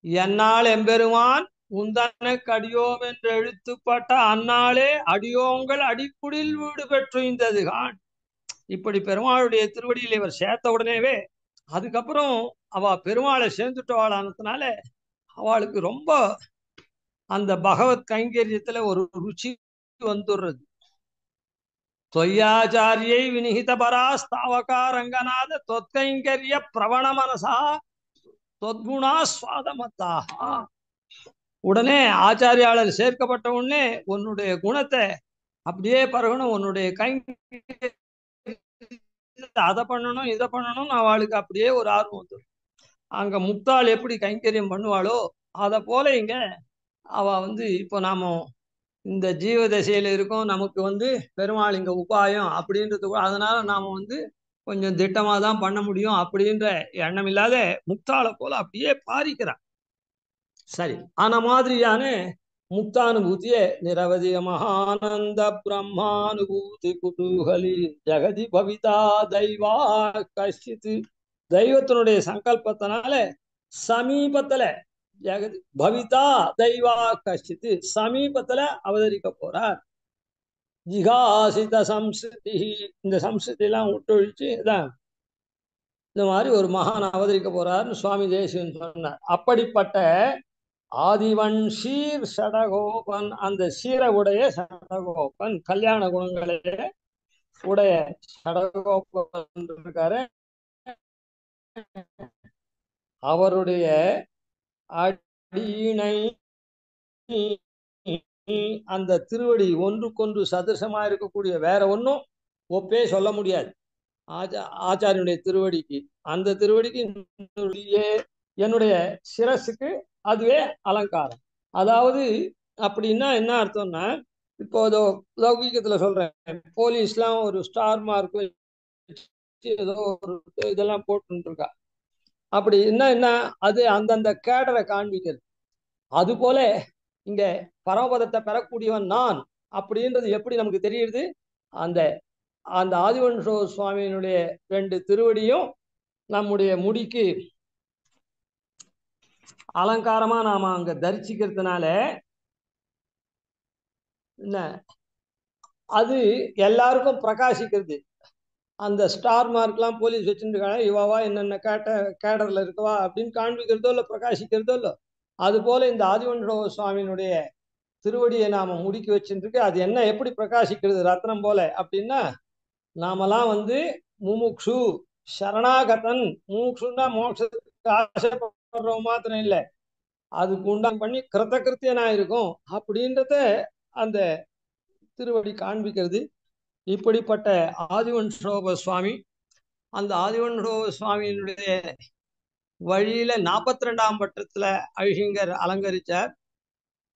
என்னால் எம்பெருமான் உந்தனக்கு அடியோம் என்று எழுத்துப்பட்ட அந்நாளே அடியோங்கள் அடிக்குடில் வீடு பெற்று இந்ததுகான். இப்படி பெருமாளுடைய திருவடியில் இவர் சேர்த்த உடனேவே அதுக்கப்புறம் அவ பெருமாளை சேர்ந்துட்டவாளானதுனால அவளுக்கு ரொம்ப அந்த பகவத் கைங்கரியத்துல ஒரு ருச்சி வந்துடுறது. தொய்யாச்சாரியை வினிகித பரா ஸ்தாவகா ரங்கநாத தொத்கைங்கரிய பிரவண மனசா தொத்குணா சுவாதமத்தாக. உடனே ஆச்சாரியாளர் சேர்க்கப்பட்ட உடனே உன்னுடைய குணத்தை அப்படியே பரவணும், உன்னுடைய அதை பண்ணணும் இதை பண்ணணும் அவளுக்கு அப்படியே ஒரு ஆர்வம் வந்துடும். அங்க முக்தாள் எப்படி கைங்கரியம் பண்ணுவாளோ அதை போல இங்க அவ வந்து இப்போ நாம இந்த ஜீவ தசையில இருக்கோம், நமக்கு வந்து பெருமாள் இங்க உபாயம் அப்படின்றது, அதனால நாம வந்து கொஞ்சம் திட்டமா தான் பண்ண முடியும் அப்படின்ற எண்ணம் இல்லாத முக்தாளை போல அப்படியே பாரிக்கிறான். சரி, ஆன மாதிரியான முக்தானுபூதியே நிரவதிய மகானந்த பிரம்மானுபூதி குதூகலி ஜெகதி பவிதா தெய்வா கஷ்டித்து. தெய்வத்தினுடைய சங்கல்பத்தினால சமீபத்துல ஜெகதி பவிதா தெய்வா கஷ்டித்து சமீபத்துல அவதரிக்க போறார். ஜிகாசித சம்ஸ்கிருதி, இந்த சம்ஸ்கிருதி எல்லாம் விட்டொழிச்சு இதான் இந்த மாதிரி ஒரு மகான் அவதரிக்க போறாருன்னு சுவாமி தேசிகன் சொன்னார். அப்படிப்பட்ட ஆதிவன் சீர் சடகோபன், அந்த சீர உடைய சடகோபன், கல்யாண குணங்களே உடைய சடகோபன் இருக்காரு. அவருடைய அடியினை அந்த திருவடி ஒன்றுக்கொன்று சதுசமா இருக்கக்கூடிய வேற ஒன்றும் ஒப்பே சொல்ல முடியாது ஆச்சாரியனுடைய திருவடிக்கு. அந்த திருவடிக்கு என்னுடைய சிரசுக்கு அதுவே அலங்காரம். அதாவது அப்படின்னா என்ன அர்த்தம்னா, இப்போ லௌகீகத்துல சொல்றேன், போலீஸ்லாம் ஒரு ஸ்டார் மார்க் ஏதோ ஒரு இதெல்லாம் போட்டு இருக்கா. அப்படி என்ன அது அந்தந்த கேடரை காண்பிக்கிறது. அது போல இங்க பரமபதத்தை பெறக்கூடியவன் நான் அப்படின்றது எப்படி நமக்கு தெரியுது? அந்த அந்த ஆதிவன்சோ சுவாமியினுடைய 2 திருவடியும் நம்முடைய முடிக்கு அலங்காரமா நாம அங்க தரிசிக்கிறதுனால என்ன அது எல்லாருக்கும் பிரகாசிக்கிறது. அந்த ஸ்டார் மார்க்லாம் போலீஸ் வச்சுருக்காங்க, இவாவா என்னென்ன கேடர்ல இருக்கவா அப்படின்னு காண்பிக்கிறதோ இல்லை பிரகாசிக்கிறதோ இல்லை. அது போல இந்த ஆதிவன்சோ சுவாமியினுடைய திருவடியை நாம முடுக்கி வச்சுருக்கு. அது என்ன எப்படி பிரகாசிக்கிறது ரத்னம் போல அப்படின்னா, நாமெல்லாம் வந்து முமுக்ஷு சரணாகதன். முமுக்ஷுன்னா மோட்சத்துக்கு ஆசைப்படுறோம் மாத்திரம் இல்லை, அதுக்கு உண்டான் பண்ணி கிருத்தகிருத்தியனா இருக்கும் அப்படின்றத அந்த திருவடி காண்பிக்கிறது. இப்படிப்பட்ட ஆதிவன்சோப சுவாமி, அந்த ஆதிவன்சோப சுவாமியினுடைய வழியில 42ஆம் பட்டத்துல ஐஷிங்கர் அலங்கரிச்சார்.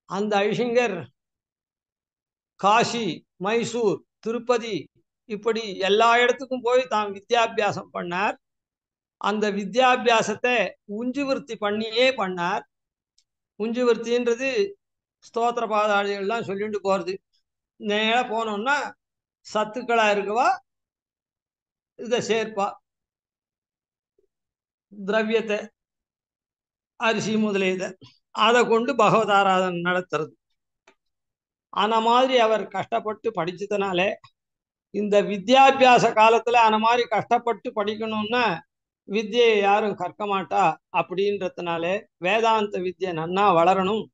அந்த ஐஷிங்கர் காசி, மைசூர், திருப்பதி இப்படி எல்லா இடத்துக்கும் போய் தான் வித்யாபியாசம் பண்ணார். அந்த வித்யாபியாசத்தை உஞ்சுவிருத்தி பண்ணியே பண்ணார். உஞ்சுவிருத்தின்றது ஸ்தோத்திர பாதாளிகள்லாம் சொல்லிட்டு போறது. நேர போனோம்னா சத்துக்களா இருக்கவா இதை சேர்ப்பா, திரவியத்தை அரிசி முதலியதை அதை கொண்டு பகவதாராதனை நடத்துறது. ஆன மாதிரி அவர் கஷ்டப்பட்டு படிச்சதுனால இந்த வித்யாபியாச காலத்துல அந்த மாதிரி கஷ்டப்பட்டு படிக்கணும்னா வித்தியை யாரும் கற்க மாட்டா அப்படின்றதுனால வேதாந்த வித்யை நன்னா வளரணும்,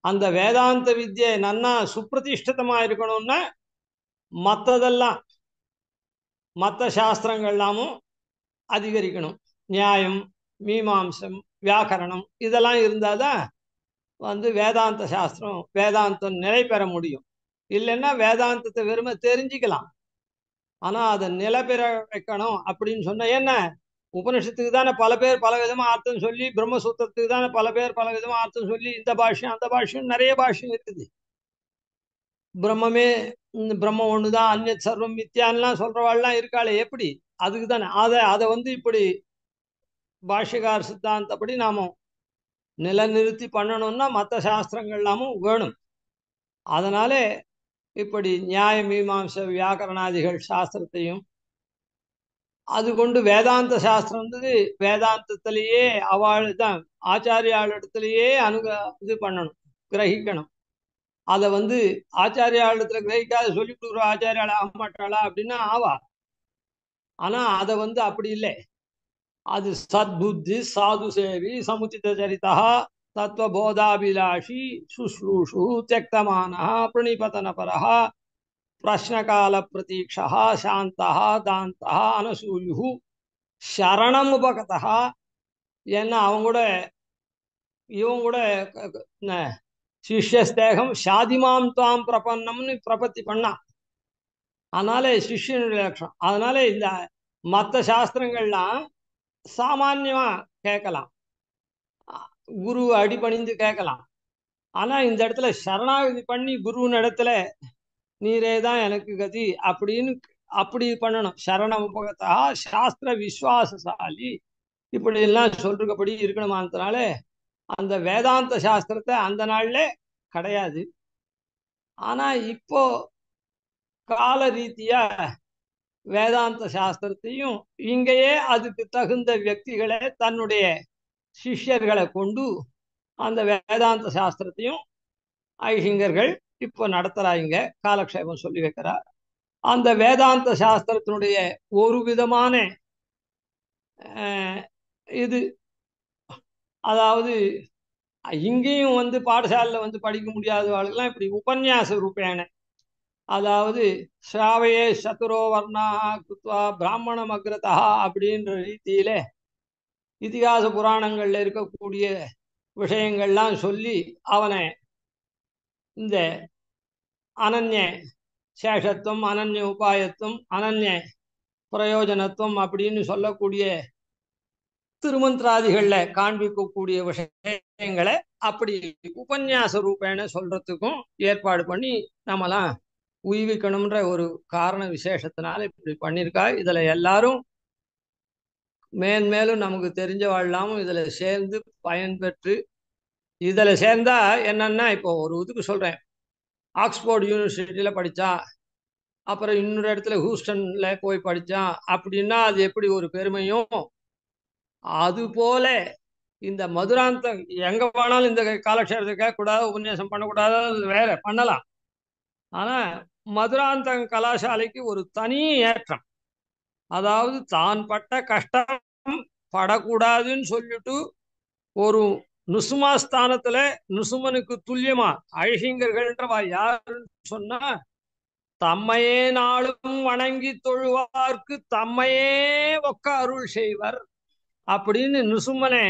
அந்த வேதாந்த வித்யை நன்னா சுப்பிரதிஷ்டிதமா இருக்கணும்னா மற்றதெல்லாம் மற்ற சாஸ்திரங்கள்லாமும் அதிகரிக்கணும். நியாயம், மீமாம்சம், வியாக்கரணம் இதெல்லாம் இருந்தாதான் வேதாந்த சாஸ்திரம் வேதாந்தம் நிலை பெற முடியும். இல்லைன்னா வேதாந்தத்தை வெறுமை தெரிஞ்சுக்கலாம், ஆனா அதை நிலை பெற வைக்கணும் அப்படின்னு சொன்ன என்ன, உபனிஷத்துக்கு தானே பல பேர் பல விதமா அர்த்தம் சொல்லி, பிரம்மசூத்திரத்துக்கு தானே பல பேர் பல விதமா அர்த்தம் சொல்லி, இந்த பாஷ்யம் அந்த பாஷ்யம் நிறைய பாஷ்யம் இருக்குது. பிரம்மமே பிரம்மம் ஒண்ணுதான், அந்நியத் சர்வம் மித்யான்லாம் சொல்றவாள்லாம் இருக்காளே, எப்படி அதுக்கு தானே அதை இப்படி பாஷ்யகார் சித்தாந்தப்படி நாம நிலைநிறுத்தி பண்ணணும்னா மற்ற சாஸ்திரங்கள்லாமும் வேணும். அதனாலே இப்படி நியாய மீமாம்ச வியாக்கரணாதிகள் சாஸ்திரத்தையும் அது கொண்டு வேதாந்த சாஸ்திரம் வேதாந்தத்திலேயே அவள் தான் ஆச்சாரியாள் இடத்துலயே இது பண்ணணும், கிரகிக்கணும். அதை ஆச்சாரியாள் இடத்துல கிரகிக்காத சொல்லி கொடுக்குற ஆச்சாரியால் ஆக மாட்டாளா அப்படின்னா ஆவா. ஆனா அதை அப்படி இல்லை. அது சத்புத்தி சாது சேவி சமுச்சித சரிதா தத்துவபோதாபிலாஷி சுஷ்ரூஷு தியக்தமானः பிரணிபதனபரः பிரஷ்னகால பிரதீட்சா சாந்தः தாந்தः அனசூயு சரணம் உபகதः. ஏன்னா இவன் கூட சிஷ்யஸ்தேகம் சாதிமாம் துவாம் பிரபன்னம்னு பிரபத்தி பண்ணான். அதனால சிஷ்யனுடைய லட்சணம். அதனால இந்த மற்ற சாஸ்திரங்கள்லாம் சாமான்யமா கேட்கலாம், குரு அடிபணிந்து கேட்கலாம். ஆனா இந்த இடத்துல சரணாகதி பண்ணி குருவின் இடத்துல நீரே தான் எனக்கு கதி அப்படின்னு அப்படி பண்ணணும். சரண உபகத்தா சாஸ்திர விஸ்வாசசாலி இப்படி எல்லாம் சொல்றபடி இருக்கணுமானதுனால அந்த வேதாந்த சாஸ்திரத்தை அந்த நாள்ல கிடையாது. ஆனா இப்போ கால ரீதியா வேதாந்த சாஸ்திரத்தையும் இங்கேயே அதுக்கு தகுந்த வியக்திகளை தன்னுடைய சிஷ்யர்களை கொண்டு அந்த வேதாந்த சாஸ்திரத்தையும் ஐஷிங்கர்கள் இப்போ நடத்துறாங்க, காலக்ஷேபம் சொல்லி வைக்கிறார். அந்த வேதாந்த சாஸ்திரத்தினுடைய ஒரு விதமான இது, அதாவது இங்கேயும் பாடசாலையில் படிக்க முடியாதவர்களுக்கெல்லாம் இப்படி உபன்யாச ரூபேன, அதாவது ஸ்ராவையே சதுரோ வர்ணா குத்வா பிராமணம் அக்ரதா அப்படின்ற ரீதியில இதிகாச புராணங்கள்ல இருக்கக்கூடிய விஷயங்கள்லாம் சொல்லி அவனை இந்த அனன்ய சேஷத்துவம், அனன்ய உபாயத்துவம், அனன்ய பிரயோஜனத்துவம் அப்படின்னு சொல்லக்கூடிய திருமந்திராதிகள்ல காண்பிக்கக்கூடிய விஷயங்களை அப்படி உபன்யாச ரூபேன சொல்றதுக்கும் ஏற்பாடு பண்ணி நம்மலாம் உய்விக்கணும்ன்ற ஒரு காரண விசேஷத்தினால இப்படி பண்ணியிருக்கா. இதுல எல்லாரும் மேன்மேலும் நமக்கு தெரிஞ்சவாழ்லாமும் இதுல சேர்ந்து பயன்பெற்று, இதுல சேர்ந்தா என்னன்னா, இப்போ ஒரு இதுக்கு சொல்றேன், ஆக்ஸ்போர்ட் யூனிவர்சிட்டியில படிச்சான், அப்புறம் இன்னொரு இடத்துல ஹூஸ்டன்ல போய் படிச்சான் அப்படின்னா அது எப்படி ஒரு பெருமையும், அது போல இந்த மதுராந்தம் எங்க வேணாலும் இந்த காலக்ஷேபத்தை கேட்கக்கூடாது, உபன்யாசம் பண்ணக்கூடாது, வேற பண்ணலாம். ஆனா மதுராந்தம் கலாசாலைக்கு ஒரு தனி ஏற்றம், அதாவது தான் பட்ட கஷ்டம் படக்கூடாதுன்னு சொல்லிட்டு ஒரு நுசுமா ஸ்தானத்துல நுசுமனுக்கு துல்லியமா ஐஷிங்கர்கள்ன்றவா யாருன்னு சொன்னா, தம்மையே நாளும் வணங்கி தொழுவார்க்கு தம்மையே ஒக்க அருள் செய்வர் அப்படின்னு நுசுமனை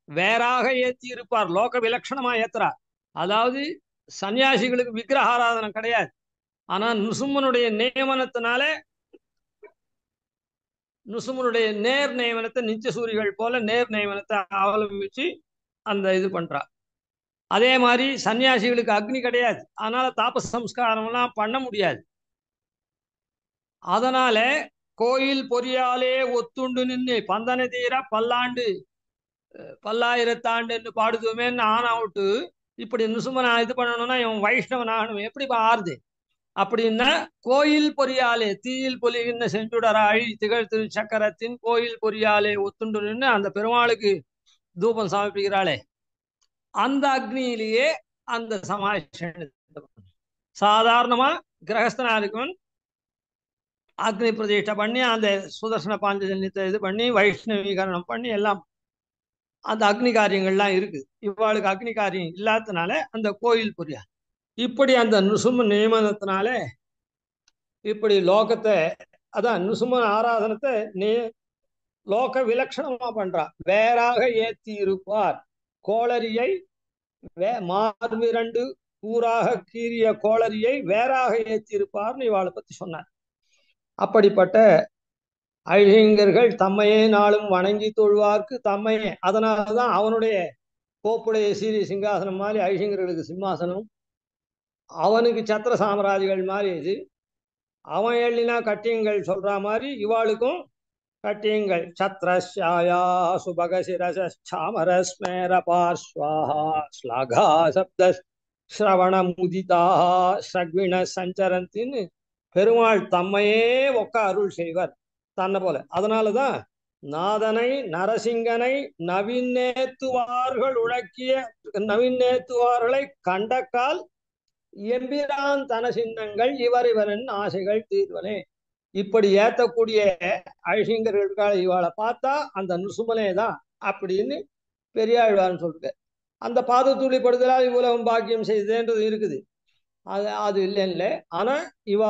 வேறாக ஏற்றி இருப்பார், லோக விலட்சணமா ஏத்துறார். அதாவது சன்னியாசிகளுக்கு விக்கிரக ஆராதனை கிடையாது, ஆனா நுசுமனுடைய நியமனத்தினால நுசுமனுடைய நேர் நியமனத்தை நித்தியசூரிகள் போல நேர் நியமனத்தை அவலம்பிச்சு அந்த இது பண்றா. அதே மாதிரி சன்னியாசிகளுக்கு அக்னி கிடையாது, அதனால தாப சம்ஸ்காரம்லாம் பண்ண முடியாது. அதனால கோயில் பொறியாலே ஒத்துண்டு நின்று பந்தன தீர பல்லாண்டு பல்லாயிரத்தாண்டுன்னு பாடுதுமேன்னு ஆனா விட்டு இப்படி நுசுமனா இது பண்ணணும்னா இவன் வைஷ்ணவன் ஆகணும், எப்படி ஆறுது அப்படின்னா, கோயில் பொறியாலே தீயில் பொலிகின்ற செஞ்சுடராழி திகழ் திரு சக்கரத்தின் கோயில் பொறியாலே ஒத்துண்டு நின்று அந்த பெருமாளுக்கு தூபம் சமர்ப்பிக்கிறாளே, அந்த அக்னியிலேயே அந்த சமாஷன் சாதாரணமா கிரகஸ்தனா இருக்கவன் அக்னி பிரதிஷ்டை பண்ணி அந்த சுதர்சன பாஞ்சஜன்யத்தை இது பண்ணி வைஷ்ணவீகரணம் பண்ணி எல்லாம் அந்த அக்னி காரியங்கள்லாம் இருக்கு. இவாளுக்கு அக்னி காரியம் இல்லாததுனால அந்த கோயில் புரியா. இப்படி அந்த நுசும நியமனத்தினால இப்படி லோகத்தை, அதான் நுசும ஆராதனத்தை லோக விலட்சணமா பண்றா. வேறாக ஏத்தி இருப்பார் கோளரியை, மார்பிரண்டு கூறாக கீறிய கோளரியை வேறாக ஏற்றி இருப்பார்னு இவாளை பத்தி சொன்னார். அப்படிப்பட்ட ஐயங்கர்கள் தம்மையே நாளும் வணங்கி தொழுவார்க்கு தம்மையே. அதனாலதான் அவனுடைய கோப்புடைய சீரி சிங்காசனம் மாதிரி ஐயங்கர்களுக்கு சிம்மாசனம், அவனுக்கு சத்திர சாம்ராஜ்கள் மாதிரி இது. அவன் எள்ளினா கட்டியங்கள் சொல்ற மாதிரி இவாளுக்கும் கட்டியங்கள். சத்ரஸ்யாயா சுபகசிரசாமரஸ்மேர பார்ஸ்வாஹா ஸ்லாகா சப்த ஸ்ரவண முதிதா ஸ்ரக்விண சஞ்சரந்தின்னு பெருமாள் தம்மையே ஒக்க அருள் செய்வர் தன்னை போல. அதனாலதான் நாதனை நரசிங்கனை நவீனேத்துவார்கள் உழக்கிய நவீனேத்துவார்களை கண்டக்கால் எம்பிரான் தன சின்னங்கள் இவர் இவரின் ஆசைகள் தீர்வனே. இப்படி ஏத்தக்கூடிய ஐசிங்கர்கள் இவாளை பார்த்தா அந்த நுசுமனே தான் அப்படின்னு பெரியாழ்வார்னு சொல்லிட்டு அந்த பாதத்துளி படுதலால் இவ்வுலகம் பாக்கியம் செய்ததுன்றது இருக்குது. அது இல்லை. ஆனா இவா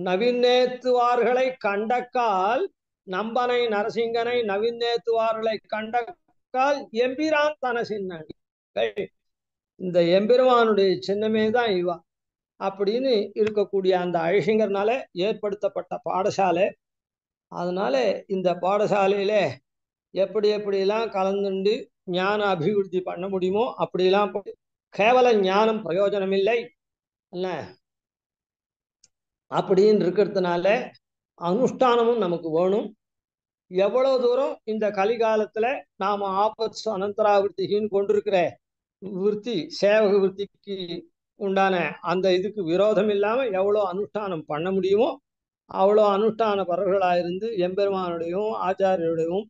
நவீனேத்துவார்களை கண்டக்கால், நம்பனை நரசிங்கனை நவீனேத்துவார்களை கண்டக்கால் எம்பிரான் தன சின்னங்கள், இந்த எம்பெருமானுடைய சின்னமே தான் இவா அப்படின்னு இருக்கக்கூடிய அந்த ஐசிங்கர்னால ஏற்படுத்தப்பட்ட பாடசாலை. அதனால இந்த பாடசாலையில எப்படி எப்படிலாம் கலந்துண்டு ஞான அபிவிருத்தி பண்ண முடியுமோ அப்படிலாம். கேவல ஞானம் பிரயோஜனம் இல்லை என்ன அப்படின்னு இருக்கிறதுனால அனுஷ்டானமும் நமக்கு வேணும். எவ்வளவு தூரம் இந்த கலிகாலத்துல நாம ஆபத் அனந்தராவிருத்தின்னு கொண்டிருக்கிற விருத்தி, சேவக விருத்திக்கு உண்டான அந்த இதுக்கு விரோதம் இல்லாம எவ்வளவு அனுஷ்டானம் பண்ண முடியுமோ அவ்வளோ அனுஷ்டான பரர்களாயிருந்து எம்பெருமானுடையும் ஆச்சாரியருடையும்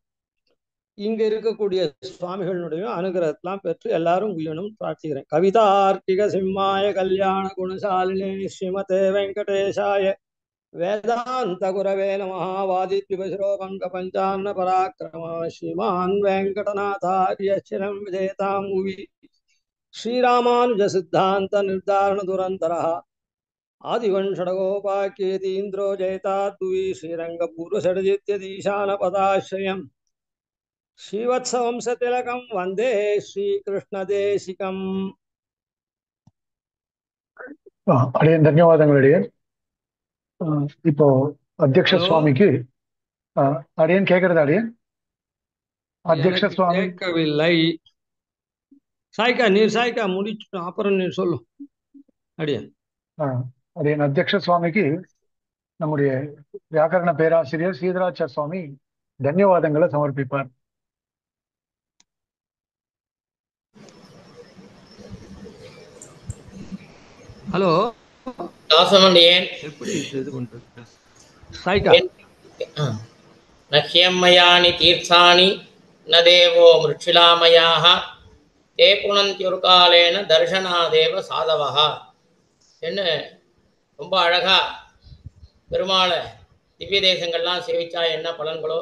இங்க இருக்கக்கூடிய சுவாமிகளுடையும் அனுகிரகத்தெல்லாம் பெற்று எல்லாரும் உயனும் பிரார்த்திக்கிறேன். கவிதார்க்கிக சிம்மாய கல்யாண குணசாலினே ஸ்ரீமதே வெங்கடேஷாய வேதாந்த குரவே நமஹ. வாதித்விபசிரோபங்க பஞ்சான்ன பராக்கிரமா ஸ்ரீமான் வெங்கடநாதாரிய சிரம் விஜேதாம் உவி ஸ்ரீராமானுஜ சித்தாந்த நிர்தாரண துரந்தரः ஆதிவன்ஷடகோபாக்கியதீந்திரோ ஜெயதாத்வி ஸ்ரீரங்கபூர்வஷடஜித்யதீசான பதாஸ்ரயம் ஸ்ரீவத்சவம்சதிலகம் வந்தே ஸ்ரீகிருஷ்ணதேசிகம். அடியன் தன்யவாதங்கள் அடியன். இப்போ அத்தியக்ஷ சுவாமிக்கு அடியன் கேட்கறது அடியன். அத்தியக்ஷ சுவாமி கேட்கவில்லை. சாய்க்கா நீர் சாய்க்கா முடிச்சு அப்புறம் நீர் சொல்லும் அடியன். அடியன் அத்தியக்ஷ சுவாமிக்கு நம்முடைய வியாக்கரண பேராசிரியர் ஸ்ரீதராச்சார் சுவாமி தன்யவாதங்களை சமர்ப்பிப்பார். ஹலோ எப்படி இது பண்றது சாய்க்கா? நஹ்யம்மயானி தீர்த்தானி ந தேவோ மிருட்சிலாமயாஹ தே புனந்த்யுர்காலேன தர்ஷனாதேவ சாதவஹா என்ன ரொம்ப அழகா பெருமாளை திவ்ய தேசங்கள்லாம் சேவிச்சா என்ன பலன்களோ,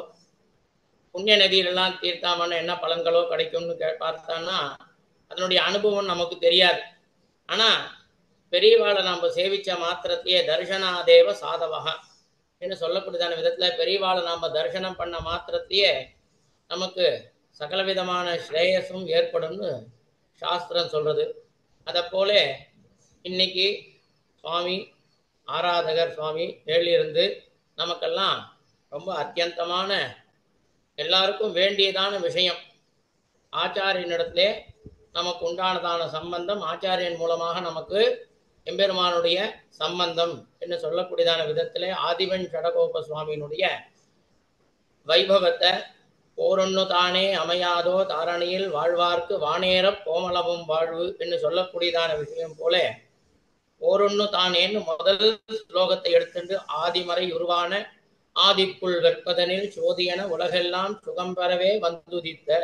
புண்ணிய நதியிலெல்லாம் தீர்த்தாமன்னா என்ன பலன்களோ கிடைக்கும்னு பார்த்தான்னா அதனுடைய அனுபவம் நமக்கு தெரியாது. ஆனால் பெரியவாளை நம்ம சேவிச்ச மாத்திரத்தையே தர்ஷனாதேவ சாதவஹா என்று சொல்லக்கூடியதான விதத்தில் பெரியவாளை நாம் தரிசனம் பண்ண மாத்திரத்தையே நமக்கு சகல விதமான ஸ்ரேயஸும் ஏற்படும்னு சாஸ்திரம் சொல்கிறது. அதை போல இன்னைக்கு சுவாமி ஆராதகர் சுவாமி எழுதியிருந்து நமக்கெல்லாம் ரொம்ப அத்தியந்தமான எல்லாருக்கும் வேண்டியதான விஷயம். ஆச்சாரியனிடத்திலே நமக்கு உண்டானதான சம்பந்தம், ஆச்சாரியன் மூலமாக நமக்கு எம்பெருமானுடைய சம்பந்தம் என்று சொல்லக்கூடியதான விதத்திலே ஆதிவன் ஷடகோப சுவாமியினுடைய வைபவத்தை போரொன்னு தானே அமையாதோ தாரணியில் வாழ்வார்க்கு வானேற கோமளவும் வாழ்வு என்று சொல்லக்கூடியதான விஷயம் போல போரொன்னு தானேன்னு முதல் ஸ்லோகத்தை எடுத்துட்டு ஆதிமறை உருவான ஆதிக்குள் வெற்பதனில் சோதியன உலகெல்லாம் சுகம் பெறவே வந்துதித்த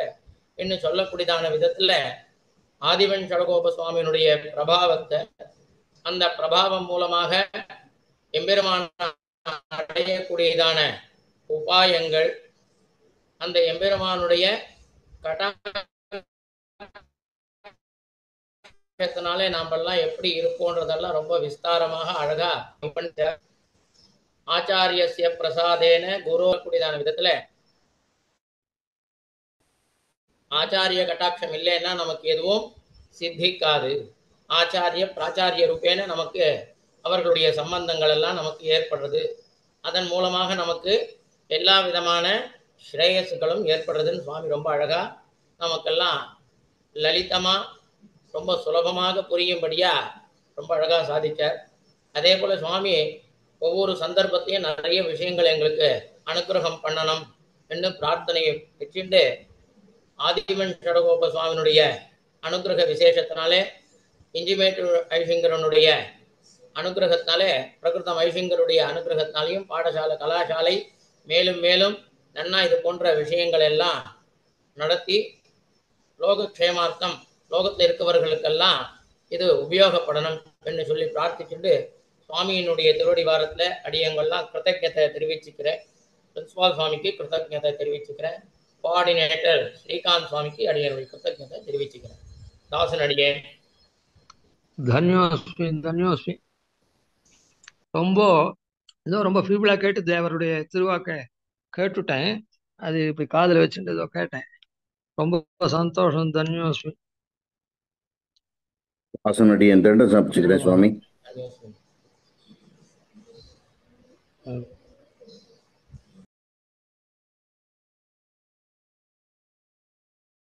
என்று சொல்லக்கூடியதான விதத்துல ஆதிவன் ஷடகோப சுவாமியினுடைய பிரபாவத்தை, அந்த பிரபாவம் மூலமாக எம்பெருமான அடையக்கூடியதான உபாயங்கள், அந்த எம்பெருமானுடைய கட்டாட்சத்தினாலே நாமெல்லாம் எப்படி இருப்போன்றதெல்லாம் ரொம்ப விஸ்தாரமாக அழகா ஆச்சாரியஸ்ய பிரசாதேன குரு கூடியதான விதத்துல ஆச்சாரிய கட்டாட்சம் இல்லைன்னா நமக்கு எதுவும் சித்திக்காது. ஆச்சாரிய பிராச்சாரிய ரூபேன நமக்கு அவர்களுடைய சம்பந்தங்கள் எல்லாம் நமக்கு ஏற்படுறது. அதன் மூலமாக நமக்கு எல்லா விதமான ஸ்ரேயஸுகளும் ஏற்படுறதுன்னு சுவாமி ரொம்ப அழகா நமக்கெல்லாம் லலிதமா ரொம்ப சுலபமாக புரியும்படியா ரொம்ப அழகா சாதிச்சார். அதே போல சுவாமி ஒவ்வொரு சந்தர்ப்பத்தையும் நிறைய விஷயங்கள் எங்களுக்கு அனுகிரகம் பண்ணணும் என்று பிரார்த்தனையை வச்சுட்டு ஆதிவன் ஷடகோப சுவாமியினுடைய அனுகிரக விசேஷத்தினாலே இஞ்சிமேட்டு ஐசிங்கரனுடைய அனுகிரகத்தினாலே பிரகிருதம் ஐசிங்கருடைய அனுகிரகத்தினாலையும் பாடசாலை கலாசாலை மேலும் மேலும் நன்னா இது போன்ற விஷயங்கள் எல்லாம் நடத்தி லோகக்ஷேமார்த்தம் லோகத்தில் இருக்கவர்களுக்கெல்லாம் இது உபயோகப்படணும் என்று சொல்லி பிரார்த்திச்சுட்டு சுவாமியினுடைய திருவடி வாரத்தில் அடியங்கள்லாம் கிருத்தஜத்தை தெரிவிச்சுக்கிறேன். பிரின்சிபால் சுவாமிக்கு கிருத்தஜத்தை தெரிவிச்சுக்கிறேன். கோஆர்டினேட்டர் ஸ்ரீகாந்த் சுவாமிக்கு அடியனுடைய கிருத்தஜத்தை தெரிவிச்சுக்கிறேன். தாசன் அடியேன். தன்யோஸ்மி தன்யோஸ்மி. ரொம்ப ஃபீபிளாக கேட்டு தேவருடைய திருவாக்க கேட்டுட்டேன். அது இப்போ காதில் வச்சுட்டு ஏதோ கேட்டேன். ரொம்ப சந்தோஷம். தன்யோஸ்மி. ஆசனடி என் தண்டம் சமைச்சுக்கிறேன் சுவாமி.